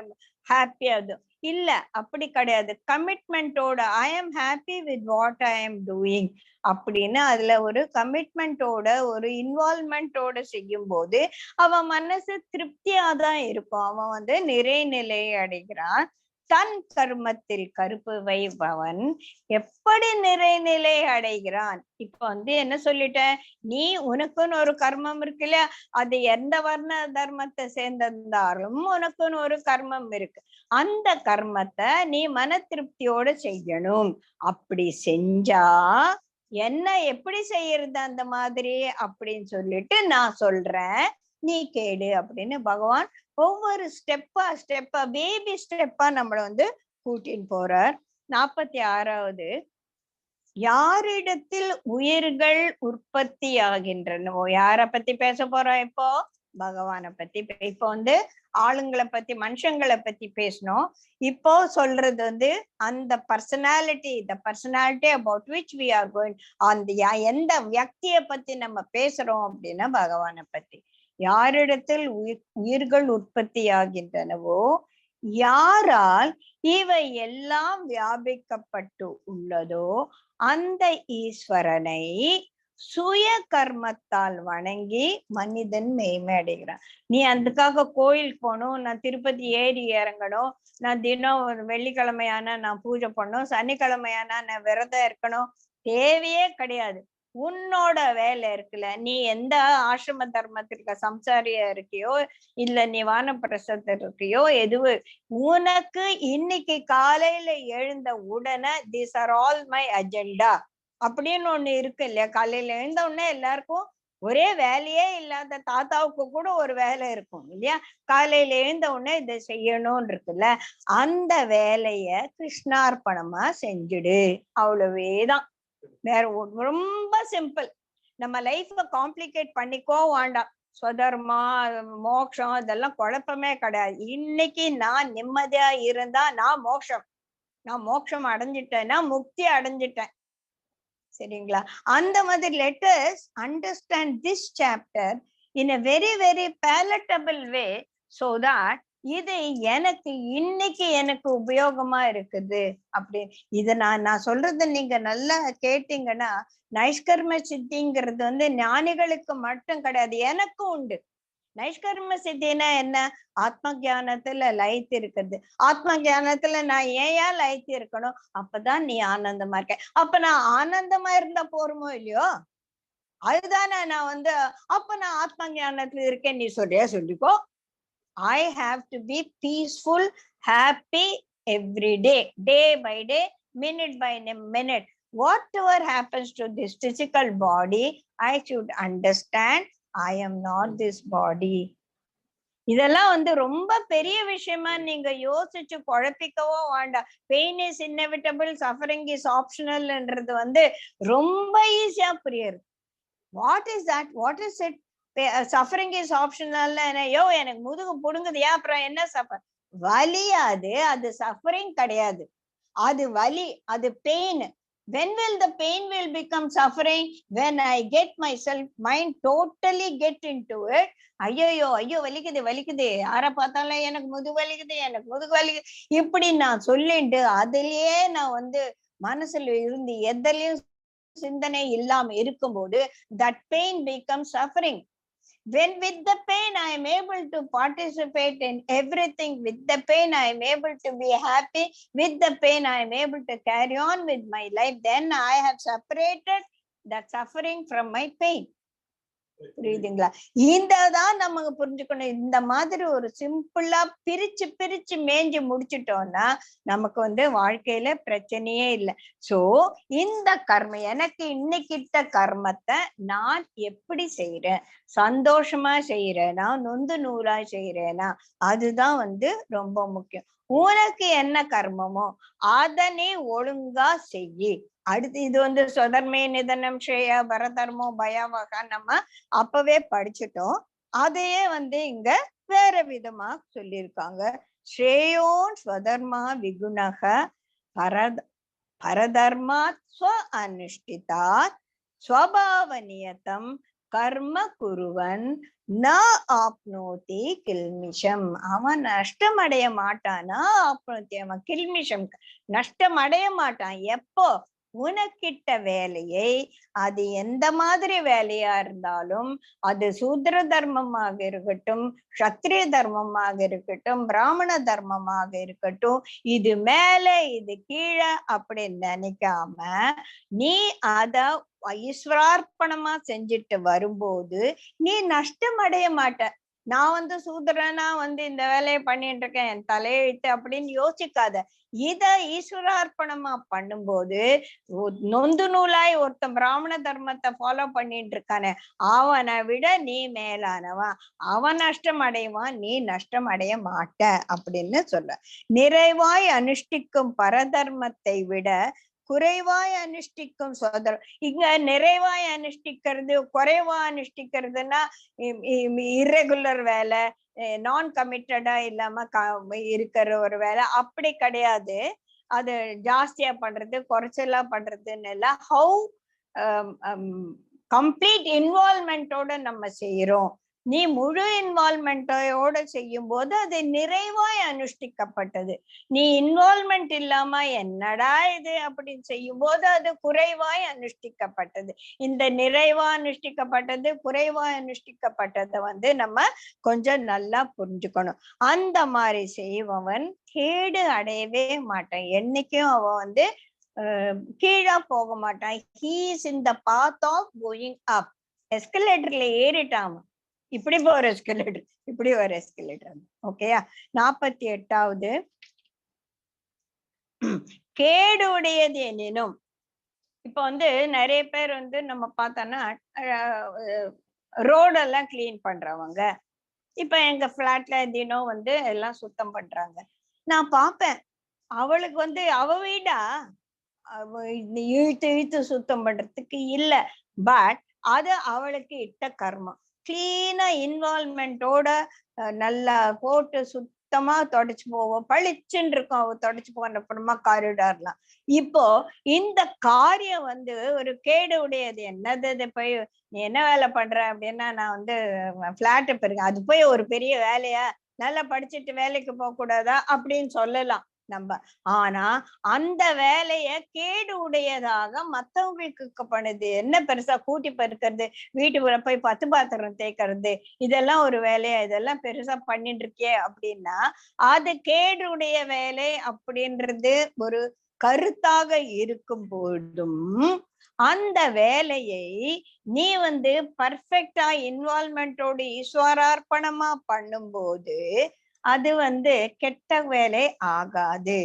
ஹாப்பி, அது இல்ல, அப்படி கிடையாது. கமிட்மெண்டோட I am happy with what I am doing அப்படின்னு அதுல ஒரு கமிட்மெண்டோட, ஒரு இன்வால்வ்மெண்டோட செய்யும் போது அவன் மனசு திருப்தியாதான் இருக்கும். அவன் நிறைநிலை அடைகிறான். தன் கர்மத்தில் கருப்பு வைபவன் எப்படி நிறைநிலை அடைகிறான்? இப்ப என்ன சொல்லிட்டேன், நீ உனக்குன்னு ஒரு கர்மம் இருக்குல்ல, அது எந்த வர்ண தர்மத்தை சேர்ந்திருந்தாலும் உனக்குன்னு ஒரு கர்மம் இருக்கு. அந்த கர்மத்தை நீ மன திருப்தியோட செய்யணும். அப்படி செஞ்சா என்ன எப்படி செய்யறது அந்த மாதிரி அப்படின்னு சொல்லிட்டு நான் சொல்றேன், நீ கேடு அப்படின்னு பகவான் ஒவ்வொரு ஸ்டெப்பா பேபி ஸ்டெப்பா நம்மள கூட்டின்னு போறார். 46வது, யாரிடத்தில் உயிர்கள் உற்பத்தி ஆகின்றனவோ, யார பத்தி பேச போறோம் இப்போ? பகவானை பத்தி. இப்போ ஆளுங்களை பத்தி, மனுஷங்களை பத்தி பேசணும். இப்போ சொல்றது அந்த personality, the personality about which we are going, அந்த எந்த வியக்தியை பத்தி நம்ம பேசுறோம் அப்படின்னா பகவானை பத்தி. யாரிடத்தில் உயிர்கள் உற்பத்தி ஆகின்றனவோ, யாரால் இவை எல்லாம் வியாபிக்கப்பட்டு உள்ளதோ அந்த ஈஸ்வரனை சுய கர்மத்தால் வணங்கி மனிதன் மேன்மை அடைகிறான். நீ அதுக்காக கோயில் போகணும், நான் திருப்பதி ஏறி இறங்கணும், நான் தினம் வெள்ளிக்கிழமையானா நான் பூஜை பண்ணணும், சனிக்கிழமையானா நான் விரதம் இருக்கணும், தேவையே கிடையாது. உன்னோட வேலை இருக்குல்ல, நீ எந்த ஆசிரம தர்மத்திற்கு சம்சாரியா இருக்கியோ, இல்ல நீ வானப்பிரசத்துல இருக்கியோ, எதுவு உனக்கு இன்னைக்கு காலையில எழுந்த உடனே these are all my agenda அப்படின்னு ஒண்ணு இருக்கு இல்லையா. காலையில எழுந்த உடனே எல்லாருக்கும் ஒரே வேலையே இல்லாத தாத்தாவுக்கு கூட ஒரு வேலை இருக்கும் இல்லையா, காலையில எழுந்த உடனே இதை செய்யணும்னு இருக்குல்ல, அந்த வேலைய கிருஷ்ணார்ப்பணமா செஞ்சுடு, அவ்வளவேதான். வேற ரொம்ப சிம்பிள். நம்ம லைஃப்ல காம்ப்ளிகேட் பண்ணிக்கோ வேண்டாம். ஸ்வதர்மா, மோட்சம் இதெல்லாம் குழப்பமே கிடையாது. இன்னைக்கு நான் நிம்மதியா இருந்தா நான் மோட்சம் அடைஞ்சிட்டேன்னா முக்தி அடைஞ்சிட்டேன். சரிங்களா? அந்த மாதிரி let us understand this chapter in a very very palatable way so that இது எனக்கு இன்னைக்கு எனக்கு உபயோகமா இருக்குது. அப்படி இத நான் சொல்றது நீங்க நல்லா கேட்டீங்கன்னா, நைஷ்கர்ம சித்திங்கிறது ஞானிகளுக்கு மட்டும் கிடையாது, எனக்கும் உண்டு. நைஷ்கர்ம சித்தினா என்ன? ஆத்ம ஜானத்துல லயித்து இருக்குது. ஆத்ம ஜானத்துல நான் ஏன் லயித்து இருக்கணும்? அப்பதான் நீ ஆனந்தமா இருக்க. அப்ப நான் ஆனந்தமா இருந்தா போருமோ இல்லையோ, அதுதானே நான் அப்ப நான் ஆத்ம ஞானத்துல இருக்கேன் நீ சொல்லிக்கோ. I have to be peaceful, happy every day, day by day, minute by minute. Whatever happens to this physical body, I should understand I am not this body. இதெல்லாம் வந்து ரொம்ப பெரிய விஷயமா நீங்க யோசிச்சு குழப்பிக்கவோ வேண்டாம். Pain is inevitable, suffering is ஆப்ஷனல்ன்றது வந்து ரொம்ப ஈஸியா புரியுது. What is that, what is it? Suffering is optional. ஐயோ எனக்கு முதுகு புடுங்குது, அப்புறம் என்ன சஃபர்? வலி. அது சஃபரிங் கிடையாது, அது வலி, அது pain. When will the pain will become suffering? When I get myself mind totally get into it. ஐயோ ஐயோ வலிக்குது வலிக்குது, யாரை பார்த்தாலும் எனக்கு முதுகு வலிக்குது, எனக்கு முதுகு வலிக்குது, இப்படி நான் சொல்லிட்டு அதுலயே நான் வந்து மனசுல இருந்து எதிலையும் சிந்தனை இல்லாம இருக்கும்போது that pain becomes suffering. When with the pain I am able to participate in everything, with the pain I am able to be happy, with the pain I am able to carry on with my life, then I have separated that suffering from my pain. புரியுதுங்களா? இந்ததான் நமக்கு புரிஞ்சுக்கணும். இந்த மாதிரி ஒரு சிம்பிளா பிரிச்சு பிரிச்சு மேஞ்சு முடிச்சிட்டோம்னா நமக்கு வந்து வாழ்க்கையில பிரச்சனையே இல்லை. சோ இந்த கர்மம், எனக்கு இன்னைக்கிட்ட கர்மத்தை நான் எப்படி செய்யறேன், சந்தோஷமா செய்யறேனா நொந்து நூலா செய்யறேனா, அதுதான் வந்து ரொம்ப முக்கியம். உனக்கு என்ன கர்மமோ அதை நீ ஒழுங்கா செய்யி. அடுத்து இது வந்து சொதர்மே நிதனம் ஸ்ரேய பரதர்மோ பயாவகா நம்ம அப்பவே படிச்சுட்டோம். அதையே வந்து இங்க வேற விதமா சொல்லியிருக்காங்க. ஸ்ரேயோன் ஸ்வதர்மா விகுணக பரதர்மா ஸ்வ அனுஷ்டிதாத் ஸ்வபாவநியதம் கர்ம குருவன் ந ஆப்னோதி கில்மிஷம். அவன் நஷ்டம் அடைய மாட்டானா ஆப்னோதி, அவன் கில்மிஷம் நஷ்டம் அடைய மாட்டான். எப்போ? உனக்கிட்ட வேலையை, அது எந்த மாதிரி வேலையா இருந்தாலும், அது சூத்ர தர்மமாக இருக்கட்டும், க்ஷத்ரிய தர்மமாக இருக்கட்டும், பிராமண தர்மமாக இருக்கட்டும், இது மேல இது கீழே அப்படின்னு நினைக்காம நீ அத ஈஸ்வரார்ப்பணமா செஞ்சுட்டு வரும்போது நீ நஷ்டம் அடைய மாட்ட. நான் வந்து சூத்திரனா வந்து இந்த வேலையை பண்ணிட்டு இருக்கேன், என் தலையெழுத்து அப்படின்னு யோசிக்காத. இத ஈஸ்வரார்ப்பணமா பண்ணும்போது நொந்து நூலாய் ஒருத்தன் பிராமண தர்மத்தை ஃபாலோ பண்ணிட்டு இருக்கானே, அவனை விட நீ மேலானவன். அவன் நஷ்டம் அடைவான், நீ நஷ்டம் அடைய மாட்ட அப்படின்னு சொல்ல. நிறைவாய் அனுஷ்டிக்கும் பரதர்மத்தை விட குறைவாய் அனுஷ்டிக்கும் சோதரம். இங்க நிறைவாய் அனுஷ்டிக்கிறது குறைவா அனுஷ்டிக்கிறதுனா இர்ரெகுலர் வேலை, நான் கமிட்டடா இல்லாம இருக்கிற ஒரு வேலை அப்படி கிடையாது. அது ஜாஸ்தியா பண்றது குறைச்சலா பண்றதுன்னு இல்ல. ஹவு கம்ப்ளீட் இன்வால்மெண்டோட நம்ம செய்யறோம். நீ முழு இன்வால்மெண்டோட செய்யும் போது அது நிறைவாய் அனுஷ்டிக்கப்பட்டது. நீ இன்வால்மெண்ட் இல்லாம என்னடா இது அப்படின்னு செய்யும் போது அது குறைவாய் அனுஷ்டிக்கப்பட்டது. இந்த நிறைவா அனுஷ்டிக்கப்பட்டது குறைவாய் அனுஷ்டிக்கப்பட்டதை வந்து நம்ம கொஞ்சம் நல்லா புரிஞ்சுக்கணும். அந்த மாதிரி செய்வவன் கேடு அடையவே மாட்டான். என்னைக்கும் அவன் வந்து கீழே போக மாட்டான். he is in the path of going up. எஸ்கலேட்டர்ல ஏறிட்டான், இப்படி ஒரு எஸ்கலேட்டர், இப்படி ஒரு எஸ்கலேட்டர். ஓகேயா? 48வது கேடு உடையது எனினும். இப்ப வந்து நிறைய பேர் வந்து நம்ம பார்த்தோம்னா ரோடெல்லாம் கிளீன் பண்றவங்க, இப்ப எங்க பிளாட்ல தினம் வந்து எல்லாம் சுத்தம் பண்றாங்க. நான் பார்ப்பேன், அவளுக்கு வந்து அவ வீடா இழுத்து இழுத்து சுத்தம் பண்றதுக்கு இல்ல, பட் அது அவளுக்கு இட்ட கர்மம். கிளீனா இன்வால்மெண்டோட நல்லா போட்டு சுத்தமா தொடச்சு போவோம், பளிச்சுன்னு இருக்கும் அவ தொடச்சு போன அப்புறமா காரிடார்லாம். இப்போ இந்த காரியம் வந்து ஒரு கேடு உடையது. என்னது போய் நீ என்ன வேலை பண்ற அப்படின்னா, நான் வந்து பிளாட் போயிருக்கேன், அது போய் ஒரு பெரிய வேலையா, நல்லா படிச்சுட்டு வேலைக்கு போக கூடாதா அப்படின்னு சொல்லலாம் நம்ம. ஆனா அந்த வேலைய கேடு உடையதாக மத்தவங்களுக்கு பண்ணுது. என்ன பெருசா கூட்டி பெருக்கிறது, வீட்டுக்குள்ள போய் 10 பாத்திரம் தேய்க்கிறது, இதெல்லாம் ஒரு வேலையா, இதெல்லாம் பெருசா பண்ணிட்டு இருக்கே அப்படின்னா அது கேடு உடைய வேலை அப்படின்றது ஒரு கருத்தாக இருக்கும் போதும் அந்த வேலையை நீ வந்து பர்ஃபெக்டா இன்வால்மெண்டோடு ஈஸ்வரார்ப்பணமா பண்ணும்போது அது வந்து கெட்ட வேலை ஆகாது.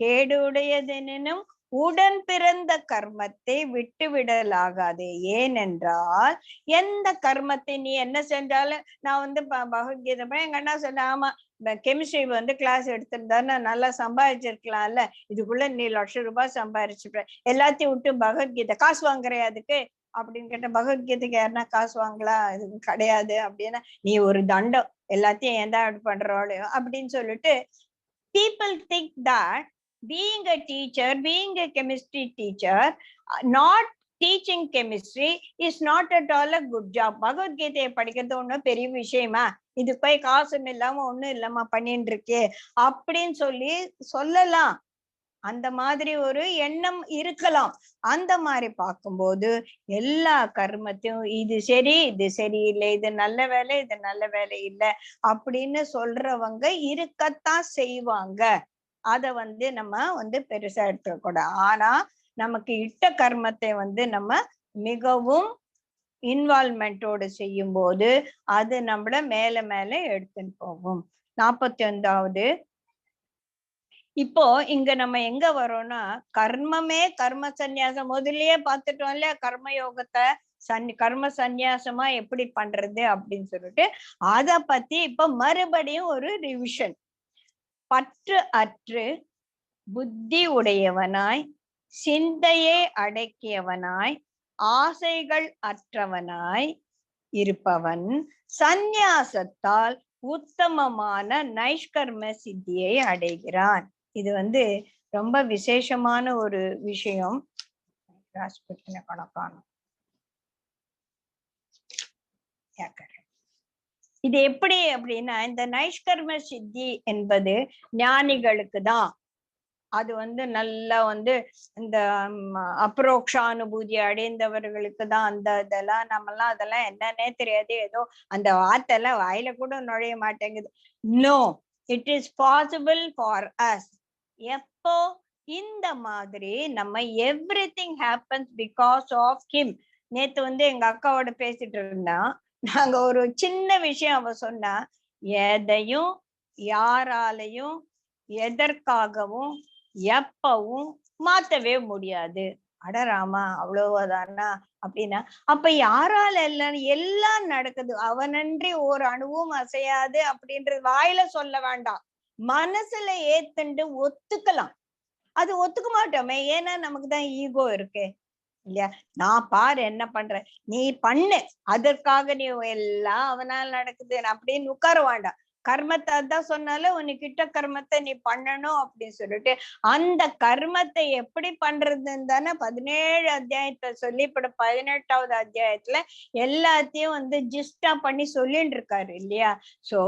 கேடு உடையதெனும் உடன் பிறந்த கர்மத்தை விட்டுவிடலாகாது. ஏனென்றால் எந்த கர்மத்தை நீ என்ன செஞ்சாலும், நான் வந்து பகவத்கீதை எங்க அண்ணா சொன்ன, ஆமா கெமிஸ்ட்ரி வந்து கிளாஸ் எடுத்திருந்தாருன்னா நல்லா சம்பாதிச்சிருக்கலாம்ல, இதுக்குள்ள நீ ₹1,00,000 சம்பாதிச்சுப்ப, எல்லாத்தையும் விட்டு பகவத்கீதை காசு வாங்குறியா அதுக்கு அப்படின்னு கேட்ட, பகவத்கீதைக்கு யாருன்னா காசு வாங்கலாம், இது கிடையாது அப்படின்னா, நீ ஒரு தண்டம், எல்லாத்தையும் ஏன் தான் பண்றோம் அப்படின்னு சொல்லிட்டு people think that being a teacher, being a chemistry teacher, not teaching chemistry is not at all a good job. பகவத்கீதையை படிக்கிறது ஒன்றும் பெரிய விஷயமா, இது போய் காசும் இல்லாம ஒண்ணும் இல்லாம பண்ணிட்டு இருக்கே அப்படின்னு சொல்லலாம். அந்த மாதிரி ஒரு எண்ணம் இருக்கலாம். அந்த மாதிரி பார்க்கும்போது எல்லா கர்மத்தையும் இது சரி இது சரியில்லை, இது நல்ல வேலை இது நல்ல வேலை இல்லை அப்படின்னு சொல்றவங்க இருக்கத்தான் செய்வாங்க. அத வந்து நம்ம வந்து பெருசா எடுத்துக்க கூடாது. ஆனா நமக்கு இட்ட கர்மத்தை வந்து நம்ம மிகவும் இன்வால்மெண்டோடு செய்யும் போது அது நம்மள மேல மேல எடுத்துன்னு போகும். 41வது, இப்போ இங்க நம்ம எங்க வரோம்னா, கர்மமே கர்ம சந்நியாசம் முதல்லயே பார்த்துட்டோம் இல்லையா, கர்மயோகத்தை கர்ம சந்நியாசமா எப்படி பண்றது அப்படின்னு சொல்லிட்டு அத பத்தி இப்ப மறுபடியும் ஒரு ரிவிஷன். பற்று அற்று புத்தி உடையவனாய், சிந்தையை அடக்கியவனாய், ஆசைகள் அற்றவனாய் இருப்பவன் சந்நியாசத்தால் உத்தமமான நைஷ்கர்ம சித்தியை அடைகிறான். இது வந்து ரொம்ப விசேஷமான ஒரு விஷயம். கணக்கான இது எப்படி அப்படின்னா, இந்த நைஷ்கர்ம சித்தி என்பது ஞானிகளுக்கு தான். அது வந்து நல்லா வந்து இந்த அப்ரோக்ஷானுபூதி அடைந்தவர்களுக்கு தான் அந்த இதெல்லாம். நம்மலாம் அதெல்லாம் என்னன்னே தெரியாது, ஏதோ அந்த வார்த்தை எல்லாம் வாயில கூட நுழைய மாட்டேங்குது. No, it is possible for us. எப்போ இந்த மாதிரி நம்ம everything happens because of him. நேத்து வந்து எங்க அக்காவோட பேசிட்டு இருந்தா, நாங்க ஒரு சின்ன விஷயம் அவ சொன்னா, எதையும் யாராலையும் எதற்காகவும் எப்பவும் மாத்தவே முடியாது. அடராமா அவ்வளவுதானா அப்படின்னா, அப்ப யாரால எல்லாம் நடக்குது, அவனன்றி ஒரு அணுவும் அசையாது அப்படின்றது வாயில சொல்ல வேண்டாம், மனசுல ஏத்துண்டு ஒத்துக்கலாம். அது ஒத்துக்க மாட்டோமே, ஏன்னா நமக்கு தான் ஈகோ இருக்கு இல்லையா. நான் பாரு என்ன பண்ற, நீ பண்ணு, அதற்காக நீ எல்லாம் அவனால் நடக்குது அப்படின்னு உட்கார வேண்டாம். கர்மத்தை அதான் சொன்னாலும் உன்கிட்ட கர்மத்தை நீ பண்ணணும் அப்படின்னு சொல்லிட்டு அந்த கர்மத்தை எப்படி பண்றதுன்னு தானே 17 அத்தியாயத்தை சொல்லி இப்ப 18வது அத்தியாயத்துல எல்லாத்தையும் வந்து ஜிஸ்டா பண்ணி சொல்லிட்டு இருக்காரு இல்லையா. சோ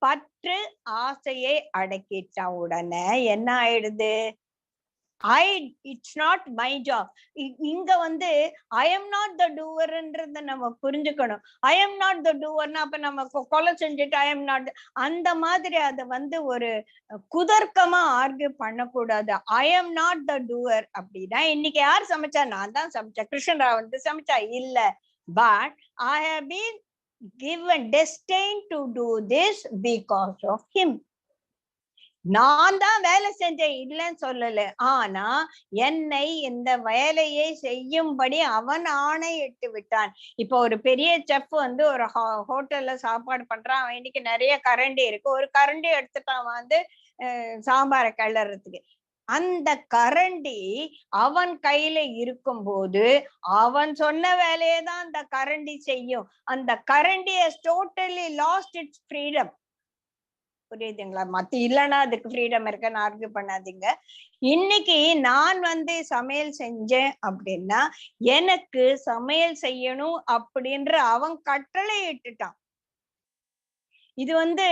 பற்று ஆசையை அடக்கிட்ட உடனே என்ன ஆயிடுது, இட்ஸ் நாட் மை ஜாப். இங்க வந்து ஐ எம் நாட் த டூவர்ன்றத நம்ம புரிஞ்சுக்கணும். ஐ எம் நாட் த டூவர்னா அப்ப நம்ம கொலை செஞ்சுட்டு ஐ எம் நாட், அந்த மாதிரி அதை வந்து ஒரு குதர்க்கமா ஆர்கியூ பண்ணக்கூடாது. I am not the doer அப்படின்னா, இன்னைக்கு யார் சமைச்சா, நான் தான் சமைச்சேன், கிருஷ்ணராவ் வந்து சமைச்சா இல்ல, but I have been given destined to do this because of him. நான் தான் வேலை செஞ்சேன் இல்லைன்னு சொல்லல, ஆனா என்னை இந்த வேலையை செய்யும்படி அவன் ஆணையிட்டு விட்டான். இப்போ ஒரு பெரிய செஃப் வந்து ஒரு ஹோட்டல்ல சாப்பாடு பண்றான், அவன் இன்னைக்கு நிறைய கரண்டி இருக்கு, ஒரு கரண்டி எடுத்துட்டான் வந்து சாம்பாரை கிளறதுக்கு. அந்த கரண்டி அவன் கையில இருக்கும்போது அவன் சொன்ன வேலையை தான் அந்த கரண்டி செய்யும். அந்த கரண்டி has totally lost its freedom. புரியுதுங்களா? மத்த இல்லைன்னா அதுக்கு ஃப்ரீடம் இருக்குன்னு ஆர்கியூ பண்ணாதீங்க. இன்னைக்கு நான் வந்து சமையல் செஞ்சேன் அப்படின்னா எனக்கு சமையல் செய்யணும் அப்படின்ற அவன் கட்டளை இட்டுட்டான். இது வந்து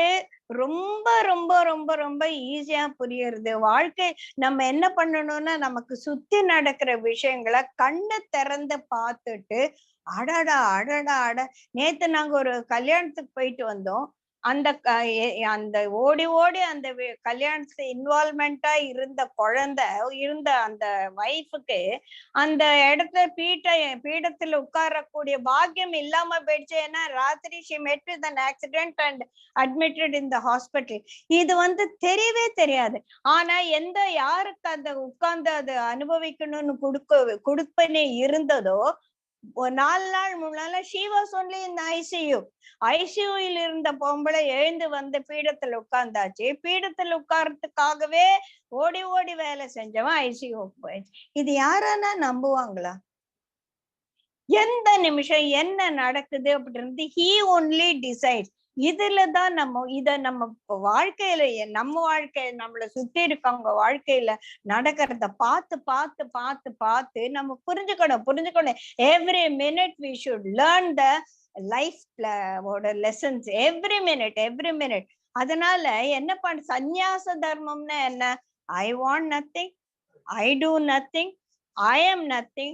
ரொம்ப ரொம்ப ரொம்ப ரொம்ப ஈஸியா புரியுறது. வாழ்க்கை நம்ம என்ன பண்ணணும்னா, நமக்கு சுத்தி நடக்கிற விஷயங்களை கண்ணை திறந்து பார்த்துட்டு அடடா அடடா அட. நேத்து நாங்க ஒரு கல்யாணத்துக்கு போயிட்டு வந்தோம். அந்த ஓடி ஓடி அந்த கல்யாணத்துல இன்வால்மெண்டா இருந்த அந்த வைஃபுக்கு அந்த இடத்துல பீடத்துல உட்காரக்கூடிய பாக்கியம் இல்லாம போயிடுச்சு. ஏன்னா ராத்திரி she met with an accident and admitted in the hospital. இது தெரியவே தெரியாது. ஆனா யாருக்கு அந்த உட்கார்ந்து அதை அனுபவிக்கணும்னு கொடுப்பனே இருந்ததோ, 4 நாள் 3 நாள் she was only in the ICU. ஐசியூவில் இருந்த பொம்பளை எழுந்து வந்து பீடத்துல உட்கார்ந்தாச்சு. பீடத்துல உட்கார்றதுக்காகவே ஓடி ஓடி வேலை செஞ்சவன் ஐசியூ போயிடுச்சு. இது யாரானா நம்புவாங்களா? எந்த நிமிஷம் என்ன நடக்குது அப்படின்றது he only decides. இதுலதான் நம்ம வாழ்க்கையில நம்மளை சுத்தி இருக்கவங்க வாழ்க்கையில நடக்கிறத பார்த்து பார்த்து பார்த்து பார்த்து நம்ம புரிஞ்சுக்கணும். Every minute we should learn the life lessons every minute. அதனால என்ன சந்நியாச தர்மம்னா என்ன? I want nothing, I do nothing, I am nothing,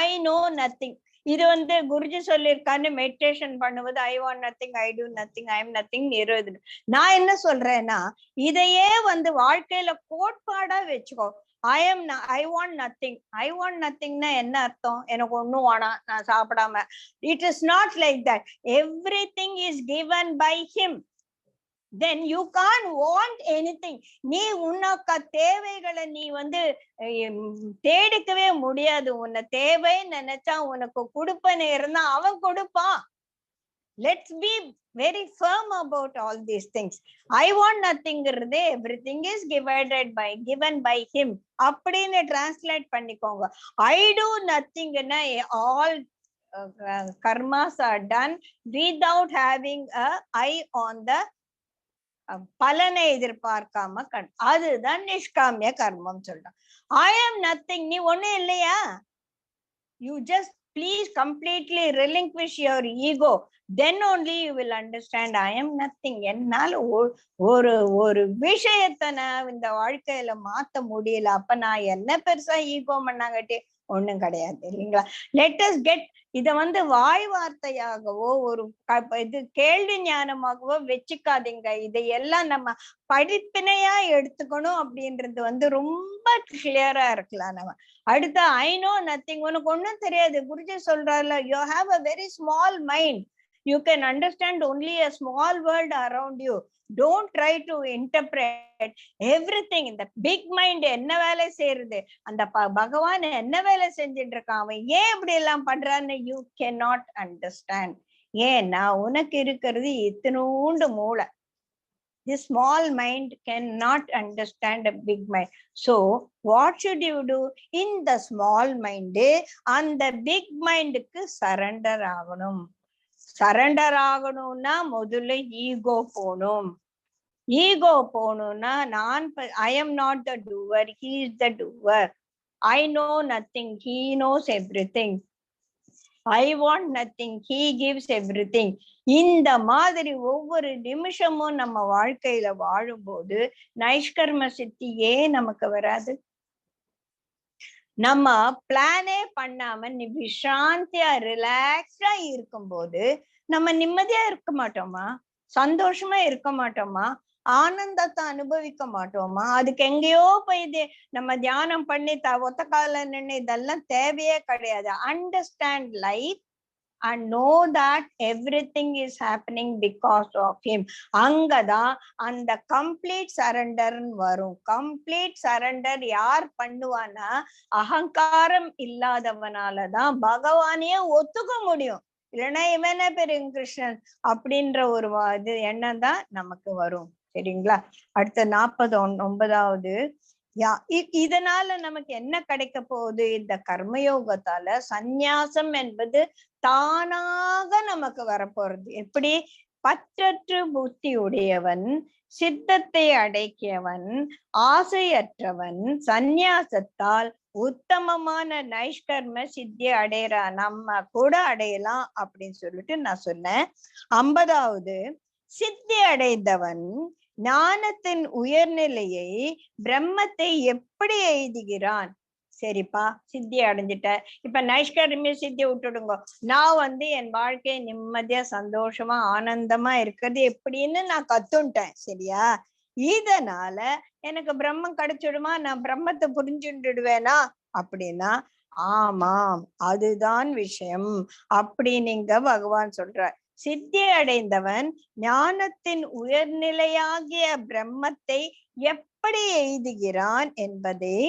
I know nothing. இது குருஜி சொல்லியிருக்கான்னு மெடிடேஷன் பண்ணுவது I want nothing, I do nothing, I am nothing இருது. நான் என்ன சொல்றேன்னா, இதையே வாழ்க்கையில கோட்பாடா வச்சுக்கோ. I want nothing. I want nothingனா என்ன அர்த்தம்? எனக்கு ஒண்ணும் வேணாம், நான் சாப்பிடாம. It is not like that. Everything is given by him. Then you can't want anything. நீ உனக்கு தேவைகளை நீ தேடிக்கவே முடியாது. உன்னை தேவை நினைச்சா உனக்கு கொடுப்பனே இருந்தா அவன் கொடுப்பான். Let's be very firm about all these things. I want nothing, everything is given by him அப்படின்னு டிரான்ஸ்லேட் பண்ணிக்கோங்க. I do nothing, all karmas are done without having a eye on the பலனை எதிர்பார்க்காம அதுதான் நிஷ்காமிய கர்மம் சொல்றான். I am nothing, நீ ஒண்ணும் இல்லையா? You just please completely relinquish your ego. Then only you will understand I am nothing. என்னால ஒரு விஷயத்தை நான் இந்த வாழ்க்கையில மாத்த முடியல. அப்ப நான் என்ன பெருசா ஈகோ பண்ணாங்கட்டே ஒண்ணும் கிடையாது, இல்லைங்களா? லெட் அஸ் கெட் இத வாய் வார்த்தையாகவோ ஒரு இது கேள்வி ஞானமாகவோ வச்சுக்காதீங்க. இதையெல்லாம் நம்ம படிப்பினையா எடுத்துக்கணும் அப்படின்றது ரொம்ப கிளியரா இருக்கலாம். நம்ம அடுத்த I know nothing, உனக்கு ஒண்ணும் தெரியாது. குருஜி சொல்றாருல, you have a very small mind. You can understand only a small world around you. Don't try to interpret everything. இந்த பிக் மைண்ட் என்ன வேலை செய்யறது, அந்த பகவான் என்ன வேலை செஞ்சுட்டு இருக்கான், அவன் ஏன் இப்படி எல்லாம் பண்றான்னு you cannot understand. ஏன்னா உனக்கு இருக்கிறது இத்தனூண்டு மூளை. This small mind cannot understand a big mind. So what should you do? In the small mind, அந்த big mindக்கு surrender ஆகணும். சரண்டர் ஆகணும்னா முதல்ல ஈகோ போகணும். ஈகோ போகணும்னா I am not the doer, he is the doer. I know nothing, he knows everything. I want nothing, he gives everything. இந்த மாதிரி ஒவ்வொரு நிமிஷமும் நம்ம வாழ்க்கையில வாழும்போது நைஷ்கர்ம சித்தியே நமக்கு வராது. நம்ம பிளானே பண்ணாம விசாந்தியா ரிலாக்ஸ்டா இருக்கும்போது நம்ம நிம்மதியா இருக்க மாட்டோமா? சந்தோஷமா இருக்க மாட்டோமா? ஆனந்தத்தை அனுபவிக்க மாட்டோமா? அதுக்கு எங்கேயோ போய் நம்ம தியானம் பண்ணி ஒத்த கால நின்று இதெல்லாம் தேவையே கிடையாது. Understand life and know that everything is happening because of him. அங்கதான் அந்த கம்ப்ளீட் சரண்டர் வரும். கம்ப்ளீட் சரண்டர் யார் பண்ணுவானா, அகங்காரம் இல்லாதவனாலதான் பகவானையே ஒத்துக்க முடியும். இல்லைன்னா இவனே பெரிய கிருஷ்ணன் அப்படின்ற ஒரு எண்ணம் தான் நமக்கு வரும். சரிங்களா? அடுத்த 49வது இதனால நமக்கு என்ன கிடைக்க போகுது? இந்த கர்மயோகத்தால சந்நியாசம் என்பது தானாக நமக்கு வரப்போறது. எப்படி? பற்றற்று புத்தி உடையவன், சித்தத்தை அடக்கியவன், ஆசையற்றவன் சந்நியாசத்தால் உத்தமமான நைஷ்கர்ம சித்தி அடையறா. நம்ம கூட அடையலாம் அப்படின்னு சொல்லிட்டு நான் சொன்னேன். 50வது, சித்தி அடைந்தவன் ஞானத்தின் உயர்நிலையை பிரம்மத்தை எப்படி எய்துகிறான்? சரிப்பா, சித்தி அடைஞ்சிட்ட, இப்ப நைஷ்கர்மிய சித்தியை விட்டுடுங்க, நான் என் வாழ்க்கையை நிம்மதியா சந்தோஷமா ஆனந்தமா இருக்கிறது எப்படின்னு நான் கத்துட்டேன். சரியா? இதனால எனக்கு பிரம்மம் கிடைச்சிடுமா? நான் பிரம்மத்தை புரிஞ்சுடுவேனா அப்படின்னா, ஆமாம், அதுதான் விஷயம் அப்படின்னுங்க பகவான் சொல்றார். சித்தி அடைந்தவன் ஞானத்தின் உயர்நிலையாகிய பிரம்மத்தை எப்படி எய்துகிறான் என்பதை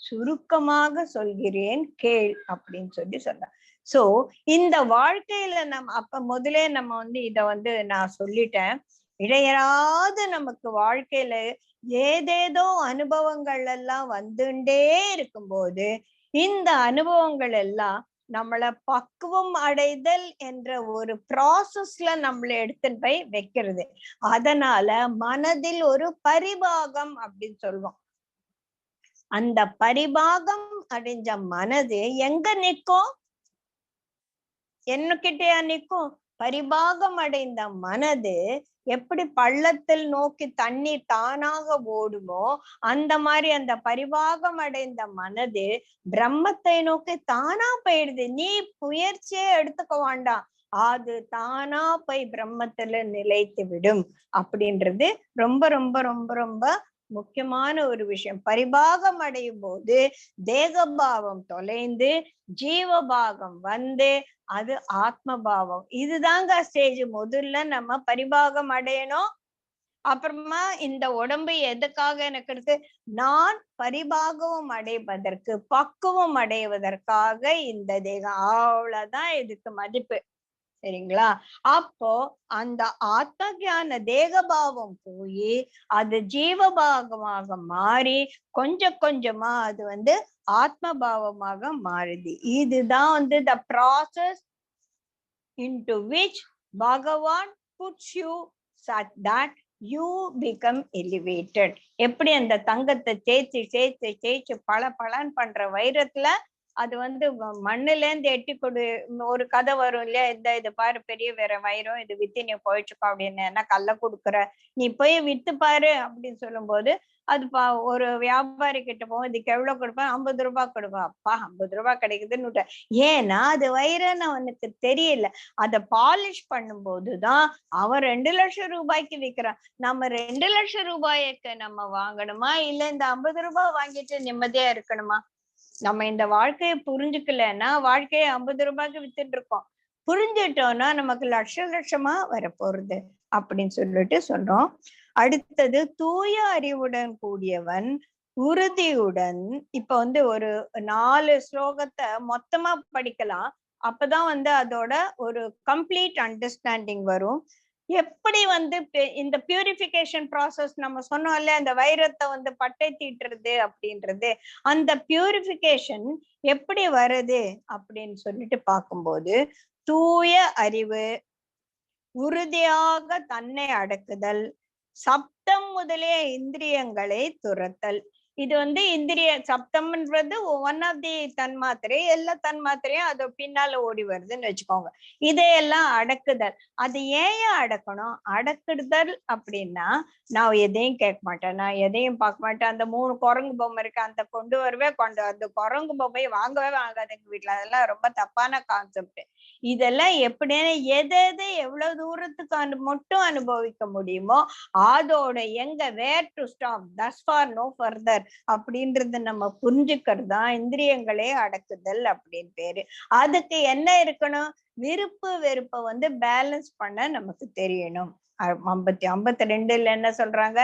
சுருக்கமாக சொல்கிறேன் கேள் அப்படின்னு சொல்றார். சோ இந்த வாழ்க்கையில அப்ப முதலே நம்ம இத நான் சொல்லிட்டேன். இடையராது நமக்கு வாழ்க்கையில ஏதேதோ அனுபவங்கள் எல்லாம் வந்துட்டே இருக்கும்போது இந்த அனுபவங்கள் எல்லாம் நம்மள பக்குவம் அடைதல் என்ற ஒரு ப்ராசஸ்ல நம்மள எடுத்துட்டு போய் வைக்கிறது. அதனால மனதில் ஒரு பரிபாகம் அப்படின்னு சொல்லுவோம். அந்த பரிபாகம் அடைஞ்ச மனது எங்க நிற்கும்? என்னகிட்டயா நிற்கும்? பரிபாகம் அடைந்த மனது எப்படி பள்ளத்தில் நோக்கி தண்ணீர் தானாக ஓடுமோ அந்த மாதிரி அந்த பரிபாகம் அடைந்த மனது பிரம்மத்தை நோக்கி தானா போயிடுது. நீ முயற்சியே எடுத்துக்க வேண்டாம், அது தானா போய் பிரம்மத்துல நிலைத்து விடும் அப்படின்றது ரொம்ப ரொம்ப ரொம்ப ரொம்ப முக்கியமான ஒரு விஷயம். பரிபாகம் அடையும் போது தேகபாவம் தொலைந்து ஜீவபாகம் அது ஆத்மபாவம். இதுதாங்க ஸ்டேஜ். முதல்ல நம்ம பரிபாகம் அடையணும். அப்புறமா இந்த உடம்பு எதுக்காக எனக்கு இருக்கு? நான் பரிபாகம் அடைவதற்கு, பக்குவம் அடைவதற்காக இந்த தேகம். அவ்வளவுதான் இதுக்கு மதிப்பு. சரிங்களா? அப்போ அந்த ஆத்ம ஞான தேகபாவம் போய் அது ஜீவபாகமாக மாறி கொஞ்சம் கொஞ்சமா அது ஆத்மபாவமாக மாறுது. இதுதான் the process into which Bhagavan puts you such that you become elevated. எப்படி அந்த தங்கத்தை தேய்ச்சி தேய்ச்சி தேய்ச்சி பளபளன்னு பண்ற வைரத்துல அது மண்ணுல இருந்து எட்டி கொடு. ஒரு கதை வரும் இல்லையா, இது பாரு பெரிய வேற வைரம், இது வித்து நீ போயிடுச்சுக்கோ அப்படின்னு. என்ன கல்ல கொடுக்குற, நீ போய் வித்து பாரு அப்படின்னு சொல்லும் போது அது ஒரு வியாபாரி கிட்ட போவோம், இதுக்கு எவ்வளவு கொடுப்பேன்? 50 ரூபாய் கொடுப்பேன். அப்பா 50 ரூபாய் கிடைக்குதுன்னு. ஏன்னா அது வைரம்னு அவனுக்கு தெரியல. அதை பாலிஷ் பண்ணும் போதுதான் அவன் 2 லட்சம் ரூபாய்க்கு விற்கிறான். நம்ம 2 லட்சம் ரூபாய்க்கு நம்ம வாங்கணுமா, இல்ல இந்த 50 ரூபாய் வாங்கிட்டு நிம்மதியா இருக்கணுமா? நம்ம இந்த வாழ்க்கையை புரிஞ்சுக்கலன்னா வாழ்க்கையை 50 ரூபாய்க்கு வித்துட்டு இருக்கோம். புரிஞ்சுட்டோம்னா நமக்கு லட்சமா வரப்போறது அப்படின்னு சொல்லிட்டு சொல்றோம். அடுத்தது தூய அறிவுடன் கூடியவன் உறுதியுடன். இப்ப ஒரு 4 ஸ்லோகத்தை மொத்தமா படிக்கலாம். அப்பதான் அதோட ஒரு கம்ப்ளீட் அண்டர்ஸ்டாண்டிங் வரும். எப்படி இந்த பியூரிஃபிகேஷன் ப்ராசஸ் நம்ம சொன்னோம்ல, அந்த வைரத்தை பட்டை தீட்டுறது அப்படின்றது, அந்த பியூரிஃபிகேஷன் எப்படி வருது அப்படின்னு சொல்லிட்டு பார்க்கும்போது, தூய அறிவு, உறுதியாக தன்னை அடக்குதல், சப்தம் முதலிய இந்திரியங்களை துரத்தல். இது இந்திரிய சப்தம்ன்றது ஒன் ஆஃப் தி தன்மாத்திரை. எல்லா தன்மாத்திரையும் அது பின்னால ஓடி வருதுன்னு வச்சுக்கோங்க. இதையெல்லாம் அடக்குதல். அது ஏன் அடக்கணும்? அடக்குதல் அப்படின்னா நான் எதையும் கேட்க மாட்டேன், நான் எதையும் பார்க்க மாட்டேன். அந்த 3 குரங்கு பொம்மை இருக்கு, அந்த கொண்டு வரவே அந்த குரங்கு பொம்மையை வாங்கவே வாங்காது எங்க வீட்டுல. அதெல்லாம் ரொம்ப தப்பான கான்செப்ட். இதெல்லாம் எப்படின்னு எதை எவ்வளவு தூரத்துக்கு மட்டும் அனுபவிக்க முடியுமோ அதோட எங்க where to stop, thus far no further அப்படின்றது நம்ம புரிஞ்சுக்கிறது தான் இந்திரியங்களே அடக்குதல் அப்படின்னு பேரு. அதுக்கு என்ன இருக்கணும்? விருப்பு வெறுப்பை பேலன்ஸ் பண்ண நமக்கு தெரியணும். 52 என்ன சொல்றாங்க?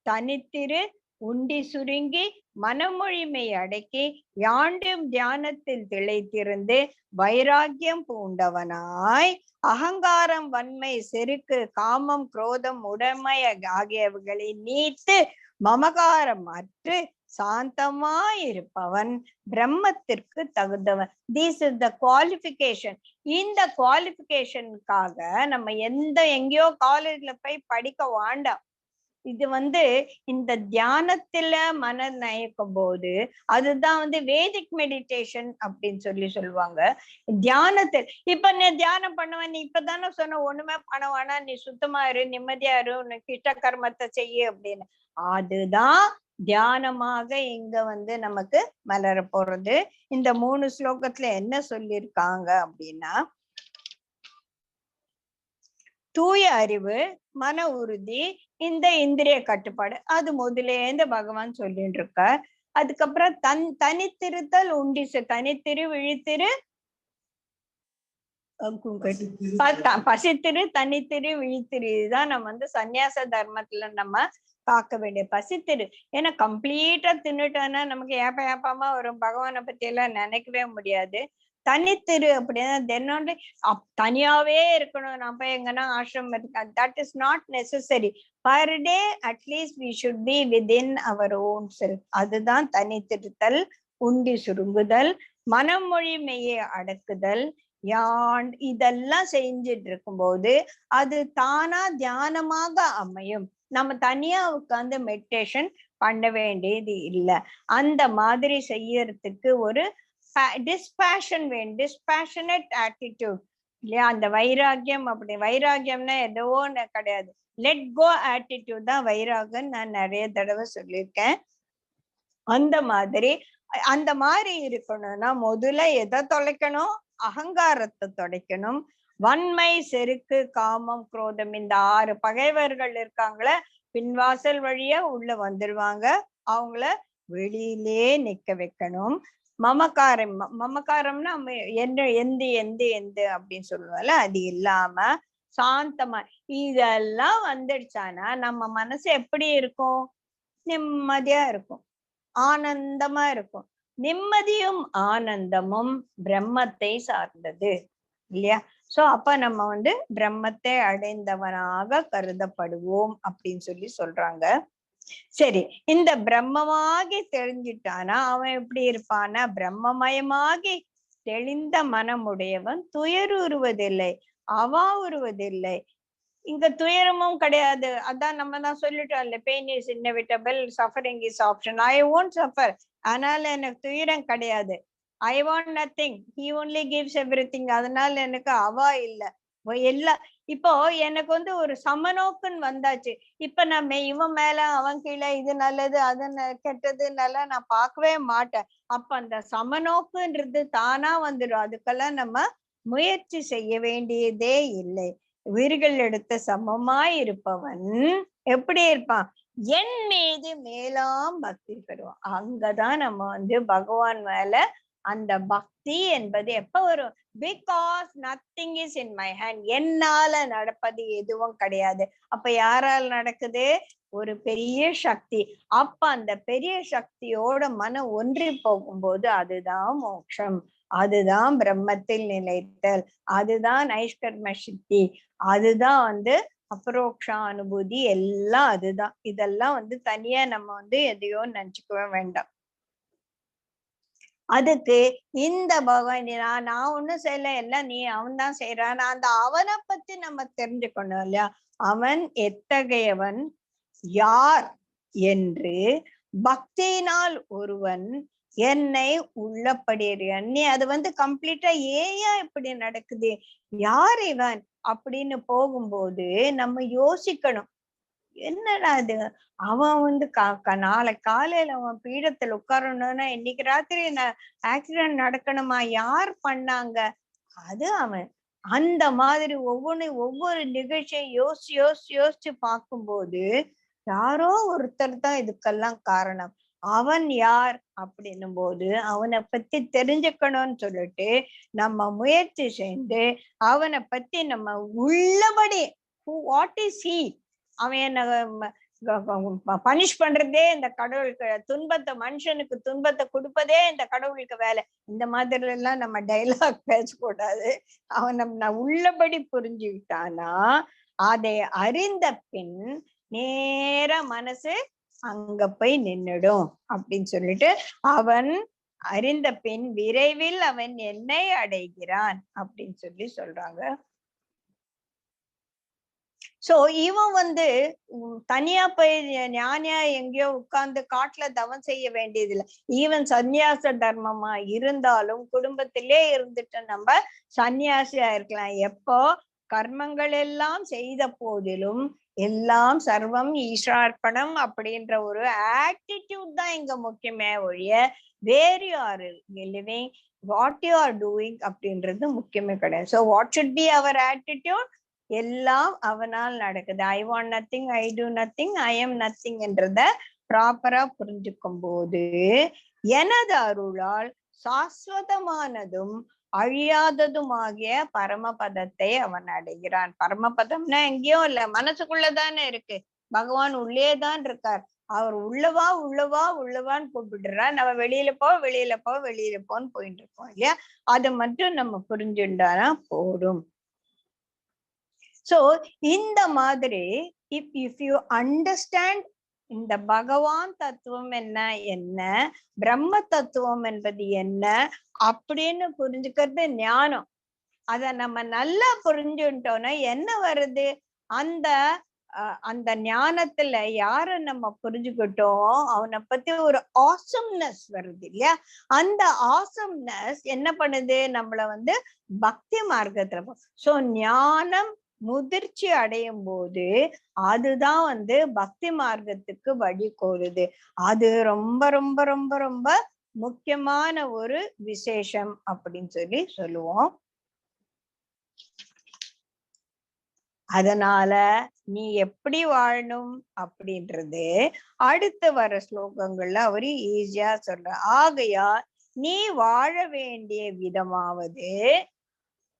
தனித்திரு, உண்டி சுருங்கி, மனமொழிமை அடக்கி, யாண்டும் தியானத்தில் திளைத்திருந்து வைராக்கியம் பூண்டவனாய், அகங்காரம், வன்மை, செருக்கு, காமம், குரோதம், உடைமை ஆகியவைகளை நீத்து மமகாரம் அற்று சாந்தமாயிருப்பவன் பிரம்மத்திற்கு தகுந்தவன். This is the qualification. இந்த குவாலிஃபிகேஷனுக்காக நம்ம எங்கேயோ காலேஜ்ல போய் படிக்க வேண்டாம். இது இந்த தியானத்துல மன நயக்கும் போது அதுதான் வேதிக் மெடிடேஷன் அப்படின்னு சொல்லுவாங்க. தியானத்தில் இப்ப நீ தியானம் பண்ணுவேன், நீ இப்பதானே சொன்ன ஒண்ணுமே பண்ண வேணா, நீ சுத்தமா இரு, நிம்மதியா இரு, உனக்கு இஷ்ட கர்மத்தை செய்ய அப்படின்னு. அதுதான் தியானமாக இங்க நமக்கு மலர போறது. இந்த 3 ஸ்லோகத்துல என்ன சொல்லியிருக்காங்க அப்படின்னா, தூய அறிவு, மன உறுதி, இந்த இந்திரிய கட்டுப்பாடு, அது முதலேந்து பகவான் சொல்லிட்டு இருக்கார். அதுக்கப்புறம் தனித்திருத்தல் உண்டிசு, தனித்திரு விழித்திரு பசித்திரு தனித்திரு விழித்திரு, இதுதான் நம்ம சந்நியாச தர்மத்துல நம்ம பார்க்க வேண்டிய பசித்திரு. ஏன்னா கம்ப்ளீட்டா தின்னுட்டோன்னா நமக்கு ஏப்பமா வரும், பகவானை பத்தி எல்லாம் நினைக்கவே முடியாது. தனித்திரு அப்படின்னா தென்னோண்டு தனியாவே இருக்கணும், நம்ம எங்கன்னா ஆசிரமம் இருக்கு, that is not necessary. Per day at least we should be within our own self. அதுதான் தனித்திருத்தல், உண்டி சுருங்குதல், மனம் மொழி மெய்யை அடக்குதல், யான் இதெல்லாம் செஞ்சிட்டு இருக்கும்போது அது தானா தியானமாக அமையும். நம்ம தனியா உட்கார்ந்து மெடிடேஷன் பண்ண வேண்டியது இல்லை. அந்த மாதிரி செய்யறதுக்கு ஒரு டிஸ்பேஷன் வேணும், டிஸ்பேஷனட் ஆட்டிடியூட் இல்லையா? அந்த வைராகியம், அப்படி வைராகியம்னா ஏதோ கிடையாது, லெட் கோ ஆட்டிடியூட் தான் வைராகம். நான் நிறைய தடவை சொல்லியிருக்கேன். அந்த மாதிரி இருக்கணும்னா முதல்ல எதை தொலைக்கணும்? அகங்காரத்தை தொலைக்கணும். வன்மை, செருக்கு, காமம், குரோதம், இந்த 6 பகைவர்கள் இருக்காங்கள, பின்வாசல் வழியா உள்ள வந்துடுவாங்க, அவங்கள வெளியிலே நிக்க வைக்கணும். மமக்காரம்னா எந்த அப்படின்னு சொல்லுவாங்கல்ல, அது இல்லாம சாந்தமா இதெல்லாம் வந்துடுச்சானா நம்ம மனசு எப்படி இருக்கும்? நிம்மதியா இருக்கும், ஆனந்தமா இருக்கும். நிம்மதியும் ஆனந்தமும் பிரம்மத்தை சார்ந்தது இல்லையா? சோ அப்ப நம்ம பிரம்மத்தை அடைந்தவனாக கருதப்படுவோம் அப்படின்னு சொல்றாங்க. சரி, இந்த பிரம்மமாகி தெரிஞ்சிட்டானா அவன் எப்படி இருப்பானா? பிரம்மமயமாகி தெளிந்த மனமுடையவன் துயருவதில்லை, அவா உருவதில்லை. இங்க துயரமும் கிடையாது. அதான் நம்ம தான் சொல்லிட்டோம்ல, pain is inevitable, suffering is option. I won't suffer, அதனால எனக்கு துயரம் கிடையாது. I want nothing, he only gives everything, அதனால எனக்கு அவா இல்லை எல்லாம். இப்போ எனக்கு ஒரு சமநோக்குன்னு வந்தாச்சு. இப்ப நம்ம இவன் மேல அவன் கீழே, இது நல்லது அது கெட்டதுன்னால நான் பார்க்கவே மாட்டேன். அப்ப அந்த சமநோக்குன்றது தானா வந்துடும். அதுக்கெல்லாம் நம்ம முயற்சி செய்ய வேண்டியதே இல்லை. உயிர்கள் எடுத்த சமமாய் இருப்பவன் எப்படி இருப்பான்? என் மீது மேலாம் பக்தி பெறுவான். அங்கதான் நம்ம பகவான் மேல அந்த பக்தி என்பது எப்ப வரும்? Because nothing is in my hand, என்னால நடப்பது எதுவும் கிடையாது. அப்ப யாரால் நடக்குது? ஒரு பெரிய சக்தி. அப்ப அந்த பெரிய சக்தியோட மனம் ஒன்றி போகும்போது அதுதான் மோட்சம், அதுதான் பிரம்மத்தில் நிலைத்தல், அதுதான் நைஷ்கர்ம சித்தி, அதுதான் அபரோக்ஷ அனுபூதி, எல்லாம் அதுதான். இதெல்லாம் தனியா நம்ம எதையோ நினைச்சுக்கவே வேண்டாம். அதுக்கு இந்த பகவான் நான் ஒண்ணும் செய்யல, எல்லாம் நீ அவன் தான் செய்யறான், அந்த அவனை பத்தி நம்ம தெரிஞ்சுக்கணும் இல்லையா? அவன் எத்தகையவன், யார் என்று பக்தியினால் ஒருவன் என்னை உள்ளபடி நீ அது கம்ப்ளீட்டா ஏயா இப்படி நடக்குது, யார் இவன் அப்படின்னு போகும்போது நம்ம யோசிக்கணும், என்னடா அது அவன் நாளை காலையில அவன் பீடத்துல உட்காரணும்னா இன்னைக்கு ராத்திரி ஆக்சிடென்ட் நடக்கணுமா, யார் பண்ணாங்க, அது அவன். அந்த மாதிரி ஒவ்வொரு நிகழ்ச்சியும் யோசிச்சு பார்க்கும்போது யாரோ ஒருத்தர் தான் இதுக்கெல்லாம் காரணம். அவன் யார் அப்படின்னும் போது அவனை பத்தி தெரிஞ்சுக்கணும்னு சொல்லிட்டு நம்ம முயற்சி செய்து அவனை பத்தி நம்ம உள்ளபடி, வாட் இஸ் ஹீ, அவன் என்ன பனிஷ் பண்றதே இந்த கடவுளுக்கு, துன்பத்தை மனுஷனுக்கு துன்பத்தை கொடுப்பதே இந்த கடவுளுக்கு வேலை, இந்த மாதிரி எல்லாம் நம்ம டைலாக் பேசக்கூடாது. அவன் நம்ம உள்ளபடி புரிஞ்சுக்கிட்டானா அதை அறிந்த பின் நேர மனசு அங்க போய் நின்னுடும் அப்படின்னு சொல்லிட்டு, அவன் அறிந்த பின் விரைவில் அவன் என்னை அடைகிறான் அப்படின்னு சொல்றாங்க. சோ இவன் தனியா போய் ஞானியா எங்கேயோ உட்கார்ந்து காட்டுல தவம் செய்ய வேண்டியது இல்லை. ஈவன் சந்நியாச தர்மமா இருந்தாலும் குடும்பத்திலே இருந்துட்டு நம்ம சன்னியாசியா இருக்கலாம். எப்போ கர்மங்கள் எல்லாம் செய்த போதிலும் எல்லாம் சர்வம் ஈஸ்வரார்ப்பணம் அப்படின்ற ஒரு ஆட்டிடியூட் தான் இங்க முக்கியமே ஒழிய where you are living what you are doing அப்படின்றது முக்கியமே கிடையாது. So what should be our attitude? எல்லாம் அவனால் நடக்குது. I want nothing, I do nothing, I am nothing என்றத ப்ராப்பரா புரிஞ்சுக்கும் போது எனது அருளால் சாஸ்வதமானதும் அழியாததுமாகிய பரமபதத்தை அவன் அடைகிறான். பரமபதம்னா எங்கேயோ இல்ல, மனசுக்குள்ளதானே இருக்கு. பகவான் உள்ளேதான் இருக்கார். அவர் உள்ளவா உள்ளவா உள்ளவான்னு கூப்பிடுறார். நம்ம வெளியில போ வெளியில போ வெளியில போன்னு போயிட்டு இருக்கோம் இல்லையா? அதை மட்டும் நம்ம புரிஞ்சுட்டானா போடும். சோ இந்த மாதிரி இஃப் யூ அண்டர்ஸ்டாண்ட் இந்த பகவான் தத்துவம் என்ன பிரம்ம தத்துவம் என்பது என்ன அப்படின்னு புரிஞ்சுக்கிறது ஞானம். அத நம்ம நல்லா புரிஞ்சுட்டோம்னா என்ன வருது? அந்த ஞானத்துல யார நம்ம புரிஞ்சுக்கிட்டோம் அவனை பத்தி ஒரு ஆசம்னஸ் வருது இல்லையா? அந்த ஆசம்னஸ் என்ன பண்ணுது? நம்மள பக்தி மார்க்கத்துல சோ ஞானம் முதிர்ச்சி அடையும் போது அதுதான் பக்தி மார்க்கத்துக்கு வழி கோருது. அது ரொம்ப ரொம்ப ரொம்ப ரொம்ப முக்கியமான ஒரு விசேஷம் அப்படின்னு சொல்லுவோம். அதனால நீ எப்படி வாழணும் அப்படின்றது அடுத்து வர ஸ்லோகங்கள்ல அவரு ஈஸியா சொல்ற. ஆகையா நீ வாழ வேண்டிய விதமாவது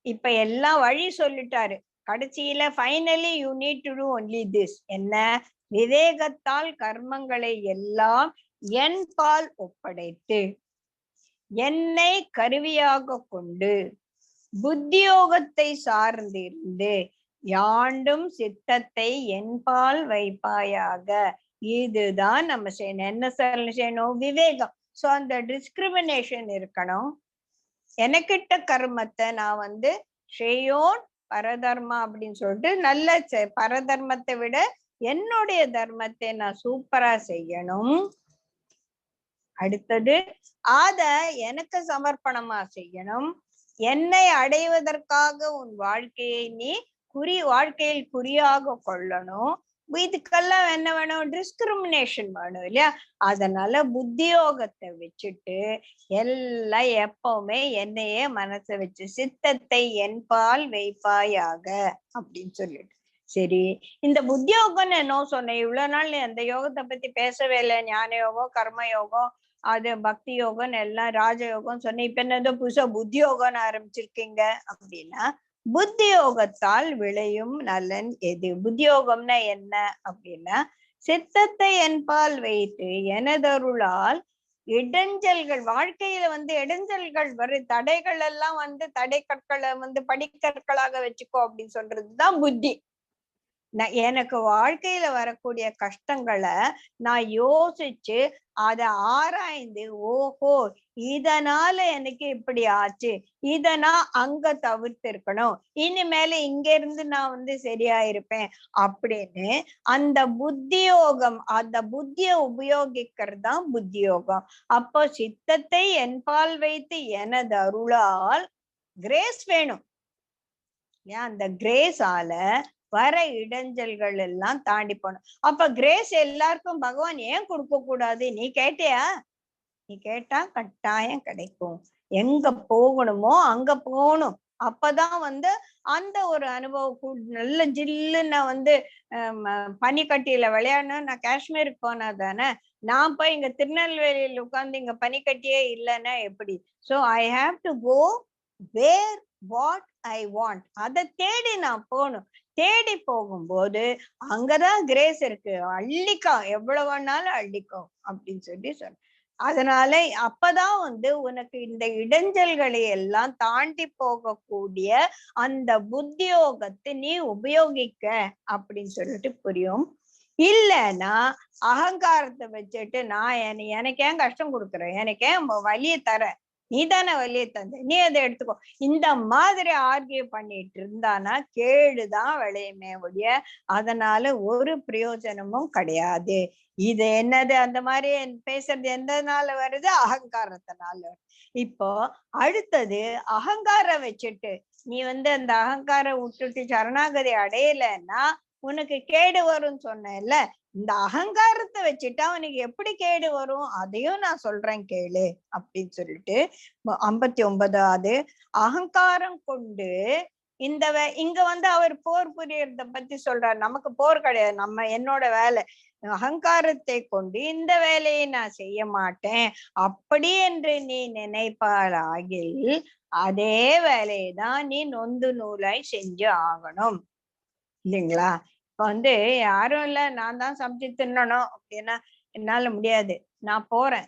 இப்ப எல்லாம் வழி சொல்லிட்டாரு. கடைசியில finally you need to do only this. என்ன? விவேகத்தால் கர்மங்களை எல்லாம் என் பால் ஒப்படைத்து என்னை கருவியாக கொண்டு புத்தியோகத்தை சார்ந்திருந்து யாண்டும் சித்தத்தை என்பால் வைப்பாயாக. இதுதான் நம்ம செய்யணும். என்ன செய்யணும்? விவேகம். சோ அந்த டிஸ்கிரிமினேஷன் இருக்கணும். எனக்கிட்ட கர்மத்தை நான் ஸ்ரேயோன் பரதர்மா அப்படின்னு சொல்லிட்டு நல்ல பரதர்மத்தை விட என்னுடைய தர்மத்தை நான் சூப்பரா செய்யணும். அடுத்தது அத எனக்கு சமர்ப்பணமா செய்யணும். என்னை அடைவதற்காக உன் வாழ்க்கையை நீ வாழ்க்கையில் குறியாக கொள்ளணும். இதுக்கெல்லாம் என்ன வேணும்? டிஸ்கிரிமினேஷன் வேணும் இல்லையா? அதனால புத்தியோகத்தை வச்சுட்டு எல்லாம் எப்பவுமே என்னையே மனசை வச்சு சித்தத்தை என்பால் வைப்பாயாக அப்படின்னு சொல்லிட்டு. சரி, இந்த புத்தியோகம்னு என்ன சொன்னேன்? இவ்வளவு நாள் அந்த யோகத்தை பத்தி பேசவே இல்லை. ஞான யோகம், கர்ம யோகம், அது பக்தி யோகம், எல்லாம் ராஜயோகம் சொன்னேன். இப்ப என்ன புதுசா புத்தியோகம்னு ஆரம்பிச்சிருக்கீங்க அப்படின்னா, புத்தியோகத்தால் விளையும் நலன் எது? புத்தியோகம்னா என்ன அப்படின்னா, சித்தத்தை என்பால் வைத்து எனதருளால் இடைஞ்சல்கள் வாழ்க்கையில இடைஞ்சல்கள் வரும், தடைகள் எல்லாம் தடை கற்களை படிக்கற்களாக வச்சுக்கோ அப்படின்னு சொல்றதுதான் புத்தி. எனக்கு வாழ்க்கையில வரக்கூடிய கஷ்டங்களை நான் யோசிச்சு அதை ஆராய்ந்து, ஓஹோ இதனால எனக்கு இப்படி ஆச்சு, இத நான் அங்க தவிர்த்து இருக்கணும், இனிமேல இங்க இருந்து நான் சரியா இருப்பேன் அப்படின்னு அந்த புத்தியோகம், அந்த புத்திய உபயோகிக்கிறது தான் புத்தியோகம். அப்போ சித்தத்தை என்பால் வைத்து எனது அருளால் கிரேஸ் வேணும். ஏன்? அந்த கிரேஸால வர இடைஞ்சல்கள் எல்லாம் தாண்டி போகணும். அப்ப கிரேஸ் எல்லாருக்கும் பகவான் ஏன் கொடுக்க கூடாது? நீ கேட்டியா? நீ கேட்டா கட்டாயம் கிடைக்கும். எங்க போகணுமோ அங்க போகணும். அப்பதான் அந்த ஒரு அனுபவம் நல்ல ஜில்லுன்னு பனிக்கட்டியில விளையாடணும். நான் காஷ்மீருக்கு போனா தானே, நான் போய் இங்க திருநெல்வேலியில உட்கார்ந்து இங்க பனிக்கட்டியே இல்லைன்னா எப்படி? So I have to go where what I want. அதை தேடி நான் போகணும். தேடி போகும்போது அங்கதான் கிரேஸ் இருக்கு. அள்ளிக்கோ, எவ்வளவு வேணாலும் அள்ளிக்கோ அப்படின்னு சொல்ல. அதனால அப்பதான் உனக்கு இந்த இடைஞ்சல்களை எல்லாம் தாண்டி போகக்கூடிய அந்த புத்தியோகத்தை நீ உபயோகிக்க அப்படின்னு சொல்லிட்டு புரியும். இல்லைன்னா அகங்காரத்தை வச்சுட்டு நான் எனக்கு ஏன் கஷ்டம் கொடுக்குறேன், எனக்கு ஏன் வலியை தர, நீ தானே வலியை தந்த, நீ அதை எடுத்துக்கோ, இந்த மாதிரி ஆர்கியூ பண்ணிட்டு இருந்தானா கேடுதான் விளையுமே ஒழிய அதனால ஒரு பிரயோஜனமும் கிடையாது. இது என்னது? அந்த மாதிரி பேசுறது எந்தனால வருது? அகங்காரத்தினால. இப்போ அடுத்தது அகங்காரம் வச்சுட்டு நீ அந்த அகங்காரம் விட்டுட்டு சரணாகதி அடையலைன்னா உனக்கு கேடு வரும்னு சொன்னேன்ல, இந்த அகங்காரத்தை வச்சுட்டா அவனுக்கு எப்படி கேடு வரும் அதையும் நான் சொல்றேன் கேளு அப்படின்னு சொல்லிட்டு 59வது அகங்காரம் கொண்டு இந்த இங்க அவர் போர் புரியறத பத்தி சொல்றாரு. நமக்கு போர் கிடையாது, என்னோட வேலை அகங்காரத்தை கொண்டு இந்த வேலையை நான் செய்ய மாட்டேன் அப்படி என்று நீ நினைப்பாளாகில் அதே வேலையை தான் நீ நொந்து நூலாய் செஞ்சு ஆகணும் இல்லைங்களா? இப்ப யாரும் இல்ல, நான் தான் சமைச்சு தின்னணும் அப்படின்னா என்னால முடியாது, நான் போறேன்,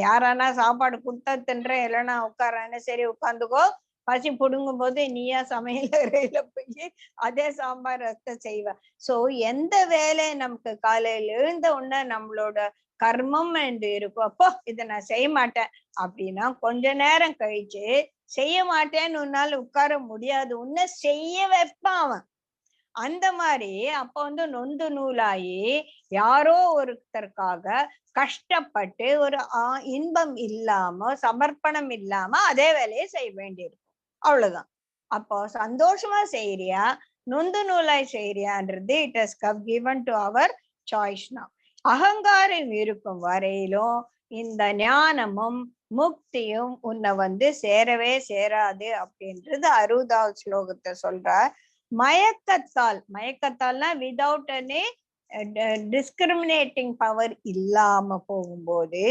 யாரானா சாப்பாடு கொடுத்தா தின்றேன், இல்லைன்னா உட்காரேன்னு, சரி உட்காந்துக்கோ, பசி புடுங்கும் போது நீயா சமையல் அறையில போய் அதே சாம்பார் ரசத்தை செய்வ. சோ எந்த வேலை நமக்கு காலையில எழுந்த உடனே நம்மளோட கர்மம் என்று இருக்கும், அப்போ இதை நான் செய்ய மாட்டேன் அப்படின்னா கொஞ்ச நேரம் கழிச்சு செய்ய மாட்டேன்னு உன்னால உட்கார முடியாது, உன்னை செய்ய வைப்பான் அவன். அந்த மாதிரி அப்ப நொந்து நூலாயி யாரோ ஒருத்தருக்காக கஷ்டப்பட்டு ஒரு இன்பம் இல்லாம சமர்ப்பணம் இல்லாம அதே வேலையை செய்ய வேண்டியிருக்கும், அவ்வளவுதான். அப்போ சந்தோஷமா செய்யறியா நொந்து நூலாய் செய்யறியான்றது it has given to our choice now. அகங்காரம் இருக்கும் வரையிலும் இந்த ஞானமும் முக்தியும் உன்னை சேரவே சேராது அப்படின்றது 60வது ஸ்லோகத்தை சொல்றார். மயக்கத்தால்னா விதவுட் எனி டிஸ்கிரிமினேட்டிங் பவர் இல்லாம போகும்போது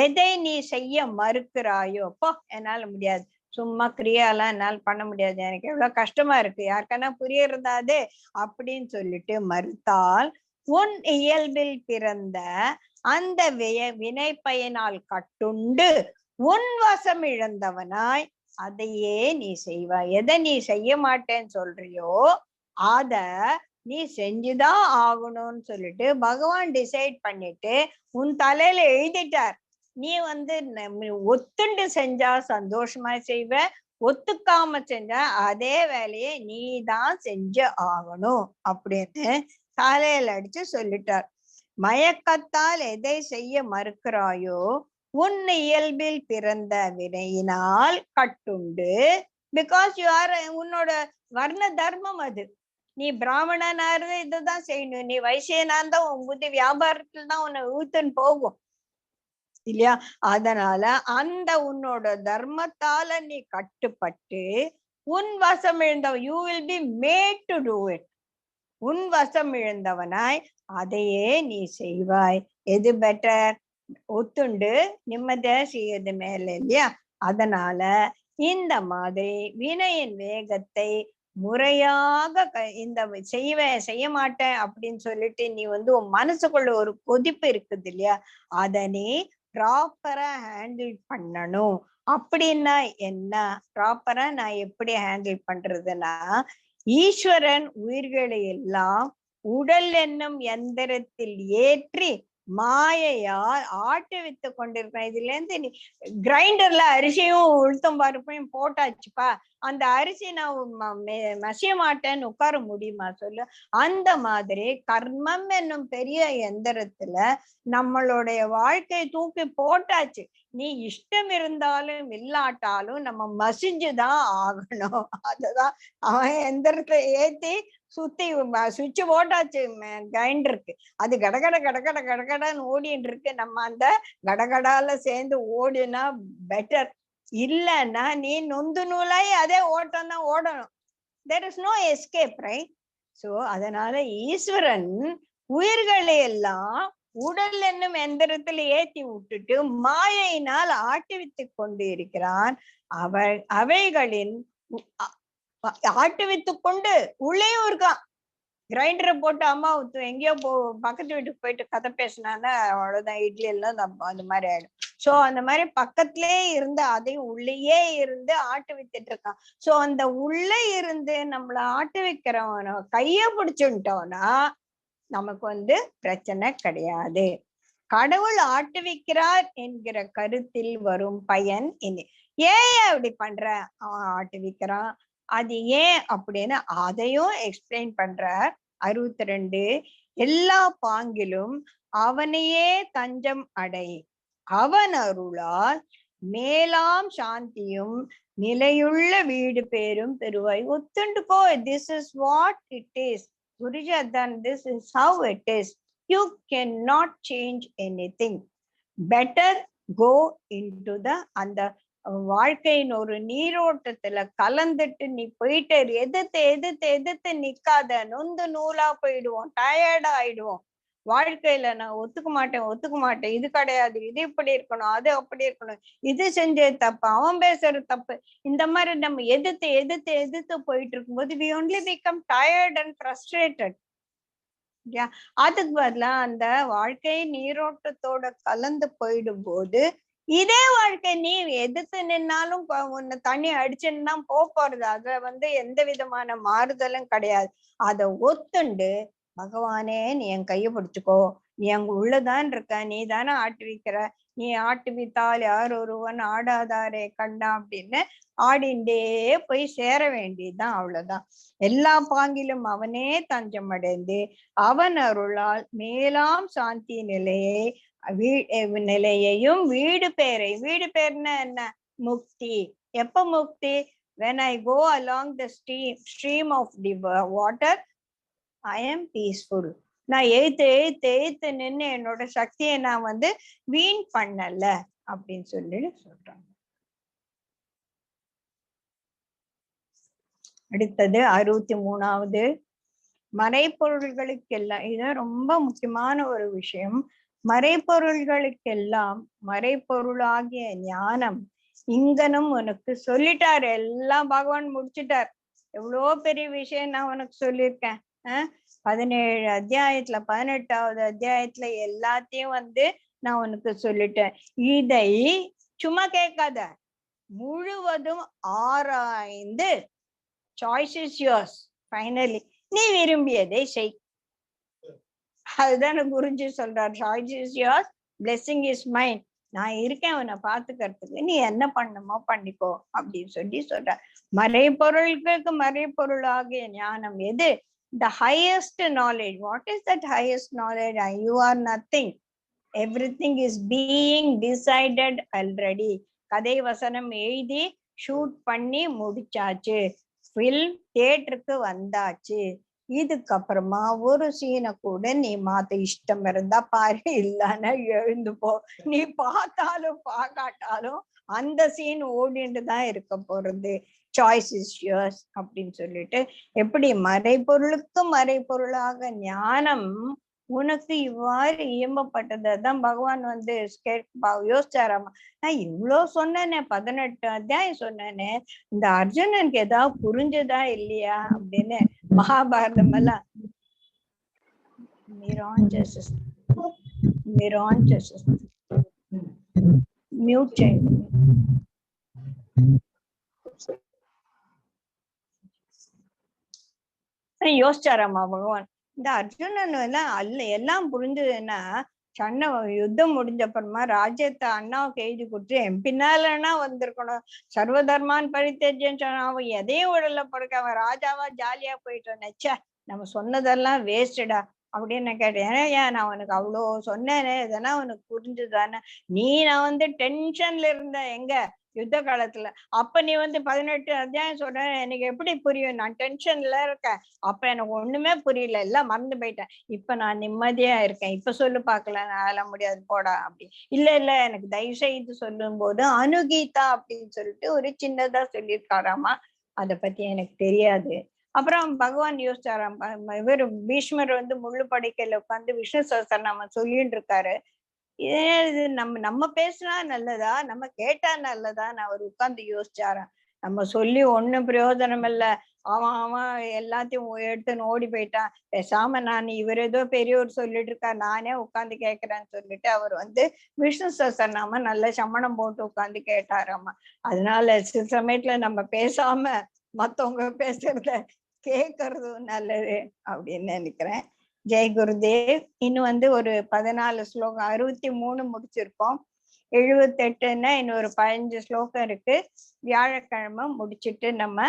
எதை நீ செய்ய மறுக்கிறாயோ, அப்போ என்னால முடியாது, சும்மா கிரியாலாம் என்னால் பண்ண முடியாது, எனக்கு எவ்வளவு கஷ்டமா இருக்கு, யாருக்கான புரியறதாது அப்படின்னு சொல்லிட்டு மறுத்தால் உன் இயல்பில் பிறந்த அந்த வினை பயனால் கட்டுண்டு உன் வசம் இழந்தவனாய் அதையே நீ செய்வாய். எதை நீ செய்ய மாட்டேன்னு சொல்றியோ அத நீ செஞ்சுதான் ஆகணும்னு சொல்லிட்டு பகவான் டிசைட் பண்ணிட்டு உன் தலையில எழுதிட்டார். நீ ஒத்துண்டு செஞ்சா சந்தோஷமா செய்வ, ஒத்துக்காம செஞ்சா அதே வேலையை நீ தான் செஞ்சு ஆகணும் அப்படின்னு தலையில அடிச்சு சொல்லிட்டார். மயக்கத்தால் எதை செய்ய மறுக்கிறாயோ உன் இயல்பில் பிறந்த வினையினால் கட்டுண்டு, பிகாஸ் யூ ஆர், உன்னோட வர்ண தர்மம் அது, நீ பிராமணனா இருந்து இதுதான் செய்யணும், நீ வைசியனா இருந்தா உன் புத்தி வியாபாரத்துல தான் உன்னை ஊத்துன்னு போகும் இல்லையா? அதனால அந்த உன்னோட தர்மத்தால நீ கட்டுப்பட்டு உன் வசம் இழந்தவ, you will be made to do it, உன் வசம் இழந்தவனாய் அதையே நீ செய்வாய். எது பெட்டர்? ஒத்துண்டு நிம்மதியா செய்யறது மேல இல்லையா? அதனால இந்த மாதிரி வினையின் வேகத்தை முறையாக இந்த செய்ய மாட்டேன் அப்படின்னு சொல்லிட்டு நீ உன் மனசுக்குள்ள ஒரு கொதிப்பு இருக்குது இல்லையா, அத நீ ப்ராப்பரா ஹேண்டில் பண்ணணும். அப்படின்னா என்ன ப்ராப்பரா நான் எப்படி ஹேண்டில் பண்றதுன்னா, ஈஸ்வரன் உயிர்களை எல்லாம் உடல் என்னும் எந்திரத்தில் ஏற்றி மாயையால் ஆட்டுவித்து கொண்டிருக்கேன். இதுல இருந்து நீ கிரைண்டர்ல அரிசியும் உளுத்தம் பருப்பையும் போட்டாச்சுப்பா, அந்த அரிசி நான் மசிய மாட்டேன்னு உட்கார முடியுமா சொல்லு? அந்த மாதிரி கர்மம் என்னும் பெரிய எந்திரத்துல நம்மளுடைய வாழ்க்கையை தூக்கி போட்டாச்சு. நீ இஷ்டம் இருந்தாலும் இல்லாட்டாலும் நம்ம மசிஞ்சுதான் ஆகணும். அதுதான் அவன் எந்திரத்தை ஏத்தி சுத்தி சுவிட்ச் போட்டாச்சு கிரைண்டருக்கு, அது கடகட கடகட கடகடன்னு ஓடின்னு இருக்கு. நம்ம அந்த கடகடால சேர்ந்து ஓடினா பெட்டர், இல்லைன்னா நீ நொந்து நூலாய் அதே ஓட்டம் தான் ஓடணும். there is no escape, right? So அதனால ஈஸ்வரன் உயிர்களை எல்லாம் உடல் என்னும் எந்திரத்துல ஏத்தி விட்டுட்டு மாயையினால் ஆட்டுவித்து கொண்டு இருக்கிறான். அவைகளின் ஆட்டுவித்து கொண்டு உள்ளேயும் இருக்கான். கிரைண்டரை போட்டு அம்மா எங்கேயோ பக்கத்து வீட்டுக்கு போயிட்டு கதை பேசினான்னா அவ்வளவுதான், இட்லி எல்லாம் அந்த மாதிரி ஆயிடும். சோ அந்த மாதிரி பக்கத்திலே இருந்து அதையும் உள்ளேயே இருந்து ஆட்டு வித்துட்டு இருக்கான். சோ அந்த உள்ளே இருந்து நம்மள ஆட்டு வைக்கிறவன கைய பிடிச்சுட்டோம்னா நமக்கு பிரச்சனை கிடையாது. கடவுள் ஆட்டுவிக்கிறார் என்கிற கருத்தில் வரும் பயன் என்ன? ஏன் அப்படி பண்ற? அவன் ஆட்டுவிக்கிறான், அது ஏன் அப்படின்னு அதையும் எக்ஸ்பிளைன் பண்ற. 62 எல்லா பாங்கிலும் அவனையே தஞ்சம் அடை, அவன் அருளால் மேலாம் சாந்தியும் நிலையுள்ள வீடு பேரும் பெறுவாய். ஒத்துண்டுக்கோ, this is what it is. Guruji Adhan, this is how it is. You cannot change anything. Better go into the அந்த வாழ்க்கையின் ஒரு நீரோட்டத்துல கலந்துட்டு நீ போயிட்டு எதிர்த்து எதிர்த்து எதிர்த்து நிக்காத. நொந்து நூலா போயிடுவோம், டயர்டா ஆயிடுவோம். வாழ்க்கையில நான் ஒத்துக்க மாட்டேன், இது கிடையாது, இது இப்படி இருக்கணும், அது அப்படி இருக்கணும், இது செஞ்சது தப்பு, அவன் பேசுறது தப்பு. இந்த மாதிரி நம்ம எதிர்த்து எதிர்த்து எதிர்த்து போயிட்டு இருக்கும்போது we only become tired and frustrated. அதுக்கு பதிலா அந்த வாழ்க்கை நீரோட்டத்தோட கலந்து போயிடும் போது இதே வாழ்க்கை நீ எதிர்த்து நின்னாலும் உன்னை தண்ணி அடிச்சுன்னா போறது. அதுல எந்த விதமான மாறுதலும் கிடையாது. அதை ஒத்துண்டு பகவானே நீ என் கையை பிடிச்சுக்கோ, நீ அங்க உள்ளதான் இருக்க, நீ தானே ஆட்டுவிக்கிற, நீ ஆட்டுவித்தால் யார் ஒருவன் ஆடாதாரே கண்ணா அப்படின்னு ஆடிண்டே போய் சேர வேண்டியதுதான். அவ்வளவுதான். எல்லா பாங்கிலும் அவனே தஞ்சம் அடைந்து அவன் அருளால் மேலாம் சாந்தி நிலையையும் வீடு பேர்னா என்ன? முக்தி. எப்ப முக்தி? when I go along the stream of the water, I am peaceful. நான் எய்த்து நின்று என்னோட சக்தியை நான் வீண் பண்ணல அப்படின்னு சொல்றாங்க. அடுத்தது 63வது மறைப்பொருள்களுக்கெல்லாம். இதுதான் ரொம்ப முக்கியமான ஒரு விஷயம். மறைப்பொருள்களுக்கெல்லாம் மறைப்பொருளாகிய ஞானம் இங்கனும் உனக்கு சொல்லிட்டாரு. எல்லாம் பகவான் முடிச்சுட்டார். எவ்வளோ பெரிய விஷயம் நான் உனக்கு சொல்லியிருக்கேன். 17 அத்தியாயத்துல 18வது அத்தியாயத்துல எல்லாத்தையும் நான் உனக்கு சொல்லிட்டேன். இதை சும்மா கேட்காத, முழுவதும் ஆராய்ந்து choice is yours. Finally நீ விரும்பியதை செய். அதுதான் குருஜி சொல்றார். choice is yours, blessing is mine. நான் இருக்கேன் உன்னை பாத்துக்கிறதுக்கு, நீ என்ன பண்ணணுமோ பண்ணிக்கோ அப்படின்னு சொல்ற. மறைப்பொருளுக்கு மறைப்பொருளாகிய ஞானம் எது? the highest knowledge. What is that highest knowledge? You are nothing. Everything is being decided already. கதை வசனம் எழுதி ஷூட் பண்ணி முடிச்சாச்சு, ஃபில்ம் தியேட்டருக்கு வந்தாச்சு. இதுக்கப்புறமா ஒரு சீனை கூட நீ மாத்த இஷ்டம் இருந்தா பாரு, இல்லன்னா எழுந்து போ. நீ பார்த்தாலும் பார்க்காட்டாலும் அந்த சீன் ஓடிட்டு தான் இருக்க போறது. சாய்ஸ் இஸ் யோர்ஸ் அப்படின்னு சொல்லிட்டு, எப்படி மறைப்பொருளுக்கு மறைப்பொருளாக ஞானம் உனக்கு இவ்வாறு இயம்பப்பட்டது. அதான் பகவான் யோசிச்சாராமா, நான் இவ்வளவு சொன்னேனே, 18 அத்தியாயம் சொன்னேனே, இந்த அர்ஜுனனுக்கு ஏதாவது புரிஞ்சதா இல்லையா அப்படின்னு. மகாபாரதம் எல்லாம் மியூட் யோசிச்சாராமா பகவான். இந்த அர்ஜுனன் எல்லாம் புரிஞ்சதுன்னா, சண்டை யுத்தம் முடிஞ்ச அப்புறமா ராஜ்யத்தை அண்ணாவுக்கு எழுதி கொடுத்து என் பின்னாலன்னா வந்திருக்கணும். சர்வதர்மான் பரித்தேஜன் சொன்ன அவன் எதையும் உடல படுக்க அவன் ராஜாவா ஜாலியா போயிட்டு நினைச்ச நம்ம சொன்னதெல்லாம் வேஸ்டடா அப்படின்னு நான் கேட்டேன். ஏன் நான் உனக்கு அவ்வளோ சொன்னேனே, இதெல்லாம் உனக்கு புரிஞ்சுதானே? நான் டென்ஷன்ல இருந்தேன் எங்க யுத்த காலத்துல. அப்ப நீ 18 அத்தியாயம் சொல்ற, எனக்கு எப்படி புரியும்? நான் டென்ஷன்ல இருக்கேன். அப்ப எனக்கு ஒண்ணுமே புரியல, எல்லாம் மறந்து போயிட்டேன். இப்ப நான் நிம்மதியா இருக்கேன். இப்ப சொல்லு பாக்கல, நான் முடியாது போடா அப்படி. இல்ல எனக்கு தயவு செய்து சொல்லும் போது அனுகீதா அப்படின்னு சொல்லிட்டு ஒரு சின்னதா சொல்லியிருக்காராமா. அதை பத்தி எனக்கு தெரியாது. அப்புறம் பகவான் யோசிச்சாராம். இவர் பீஷ்மர் முள்ளு படைக்கையில உட்காந்து விஷ்ணு சஹஸ்ரநாமம் சொல்லிட்டு இருக்காரு. இது நம்ம பேசினா நல்லதா, நம்ம கேட்டா நல்லதான்னு அவர் உட்கார்ந்து யோசிச்சாராம். நம்ம சொல்லி ஒண்ணும் பிரயோஜனம் இல்ல, அவன் எல்லாத்தையும் எடுத்துன்னு ஓடி போயிட்டான். பேசாம நான் இவர் ஏதோ பெரியவர் சொல்லிட்டு இருக்கா, நானே உட்காந்து கேட்கிறேன்னு சொல்லிட்டு அவர் விஷ்ணு சஹஸ்ரநாம நல்ல சமணம் போட்டு உட்காந்து கேட்டாராமா. அதனால சில சமயத்துல நம்ம பேசாம மத்தவங்க பேசுறத கேட்கறதும் நல்லது அப்படின்னு நினைக்கிறேன். ஜெய் குருதேவ். இன்னும் ஒரு 14 ஸ்லோகம், 63 முடிச்சிருக்கோம். 78ன்னா இன்னொரு 15 ஸ்லோகம் இருக்கு. வியாழக்கிழமை முடிச்சுட்டு நம்ம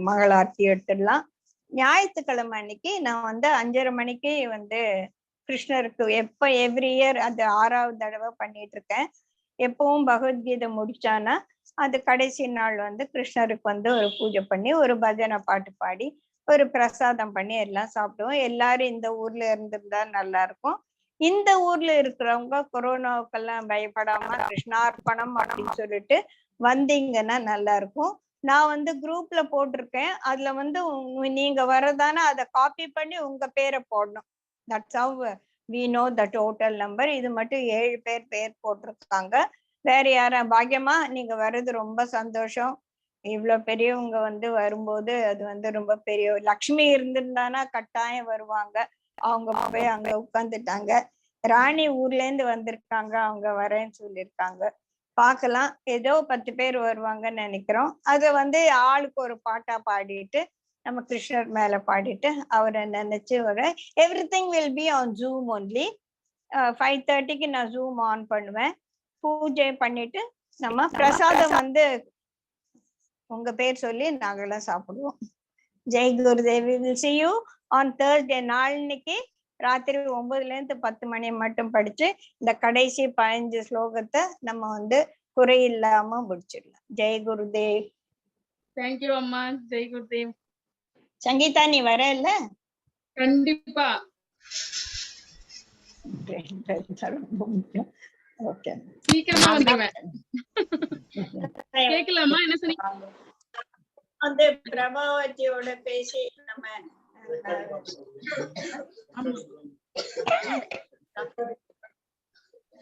மங்களார்த்தி எடுத்துடலாம். ஞாயிற்றுக்கிழமை அன்னைக்கு நான் 5:30 மணிக்கு கிருஷ்ணருக்கு எவ்ரி இயர் அது 6வது தடவை பண்ணிட்டு இருக்கேன். எப்பவும் பகவத்கீதை முடிச்சானா அது கடைசி நாள் கிருஷ்ணருக்கு ஒரு பூஜை பண்ணி ஒரு பஜனை பாட்டு பாடி ஒரு பிரசாதம் பண்ணி எல்லாம் சாப்பிடுவோம். எல்லாரும் இந்த ஊர்ல இருந்திருந்தா நல்லா இருக்கும். இந்த ஊர்ல இருக்கிறவங்க கொரோனாவுக்கெல்லாம் பயப்படாம கிருஷ்ணார்ப்பணம் அப்படின்னு சொல்லிட்டு வந்தீங்கன்னா நல்லா இருக்கும். நான் வந்து குரூப்ல போட்டிருக்கேன். அதுல வந்து நீங்க வரதானே அதை காப்பி பண்ணி உங்க பேரை போடணும். That's how we know the total number. இது மட்டும் 7 பேர் போட்டிருக்காங்க. வேற யாரா பாக்கியமா நீங்க வர்றது ரொம்ப சந்தோஷம். இவ்வளவு பெரியவங்க வந்து வரும்போது அது வந்து ரொம்ப பெரிய லக்ஷ்மி இருந்திருந்தானா கட்டாயம் வருவாங்க. அவங்க போய் அங்க உட்கார்ந்துட்டாங்க. ராணி ஊர்ல இருந்து வந்திருக்காங்க, அவங்க வரேன்னு சொல்லியிருக்காங்க. பார்க்கலாம், ஏதோ 10 பேர் வருவாங்கன்னு நினைக்கிறோம். அத வந்து ஆளுக்கு ஒரு பாட்டா பாடிட்டு நம்ம கிருஷ்ணர் மேல பாடிட்டு அவரை நினைச்சு வர everything will be on Zoom only. 5:30க்கு நான் ஜூம் ஆன் பண்ணுவேன். பூஜை பண்ணிட்டு நம்ம பிரசாதம் வந்து உங்க பேர் சொல்லி நாங்கெல்லாம் சாப்பிடுவோம். Jai Gurudevi. Will see you on Thursday. நாளைக்கு ராத்திரி 9ல இருந்து 10 மணி மட்டும் படிச்சு இந்த கடைசி 15 ஸ்லோகத்தை நம்ம வந்து குறையில்லாம முடிச்சிடலாம். ஜெய் குருதேவ். தேங்க்யூ அம்மா. ஜெய் குருதேவ். சங்கீதா நீ வர இல்ல? கண்டிப்பா. ஓகே, சீக்கிரமா வந்துடுவேன். கேட்கலாமா? என்ன சொன்னீங்க? அந்த பிரபாவதியோட பேசி நம்ம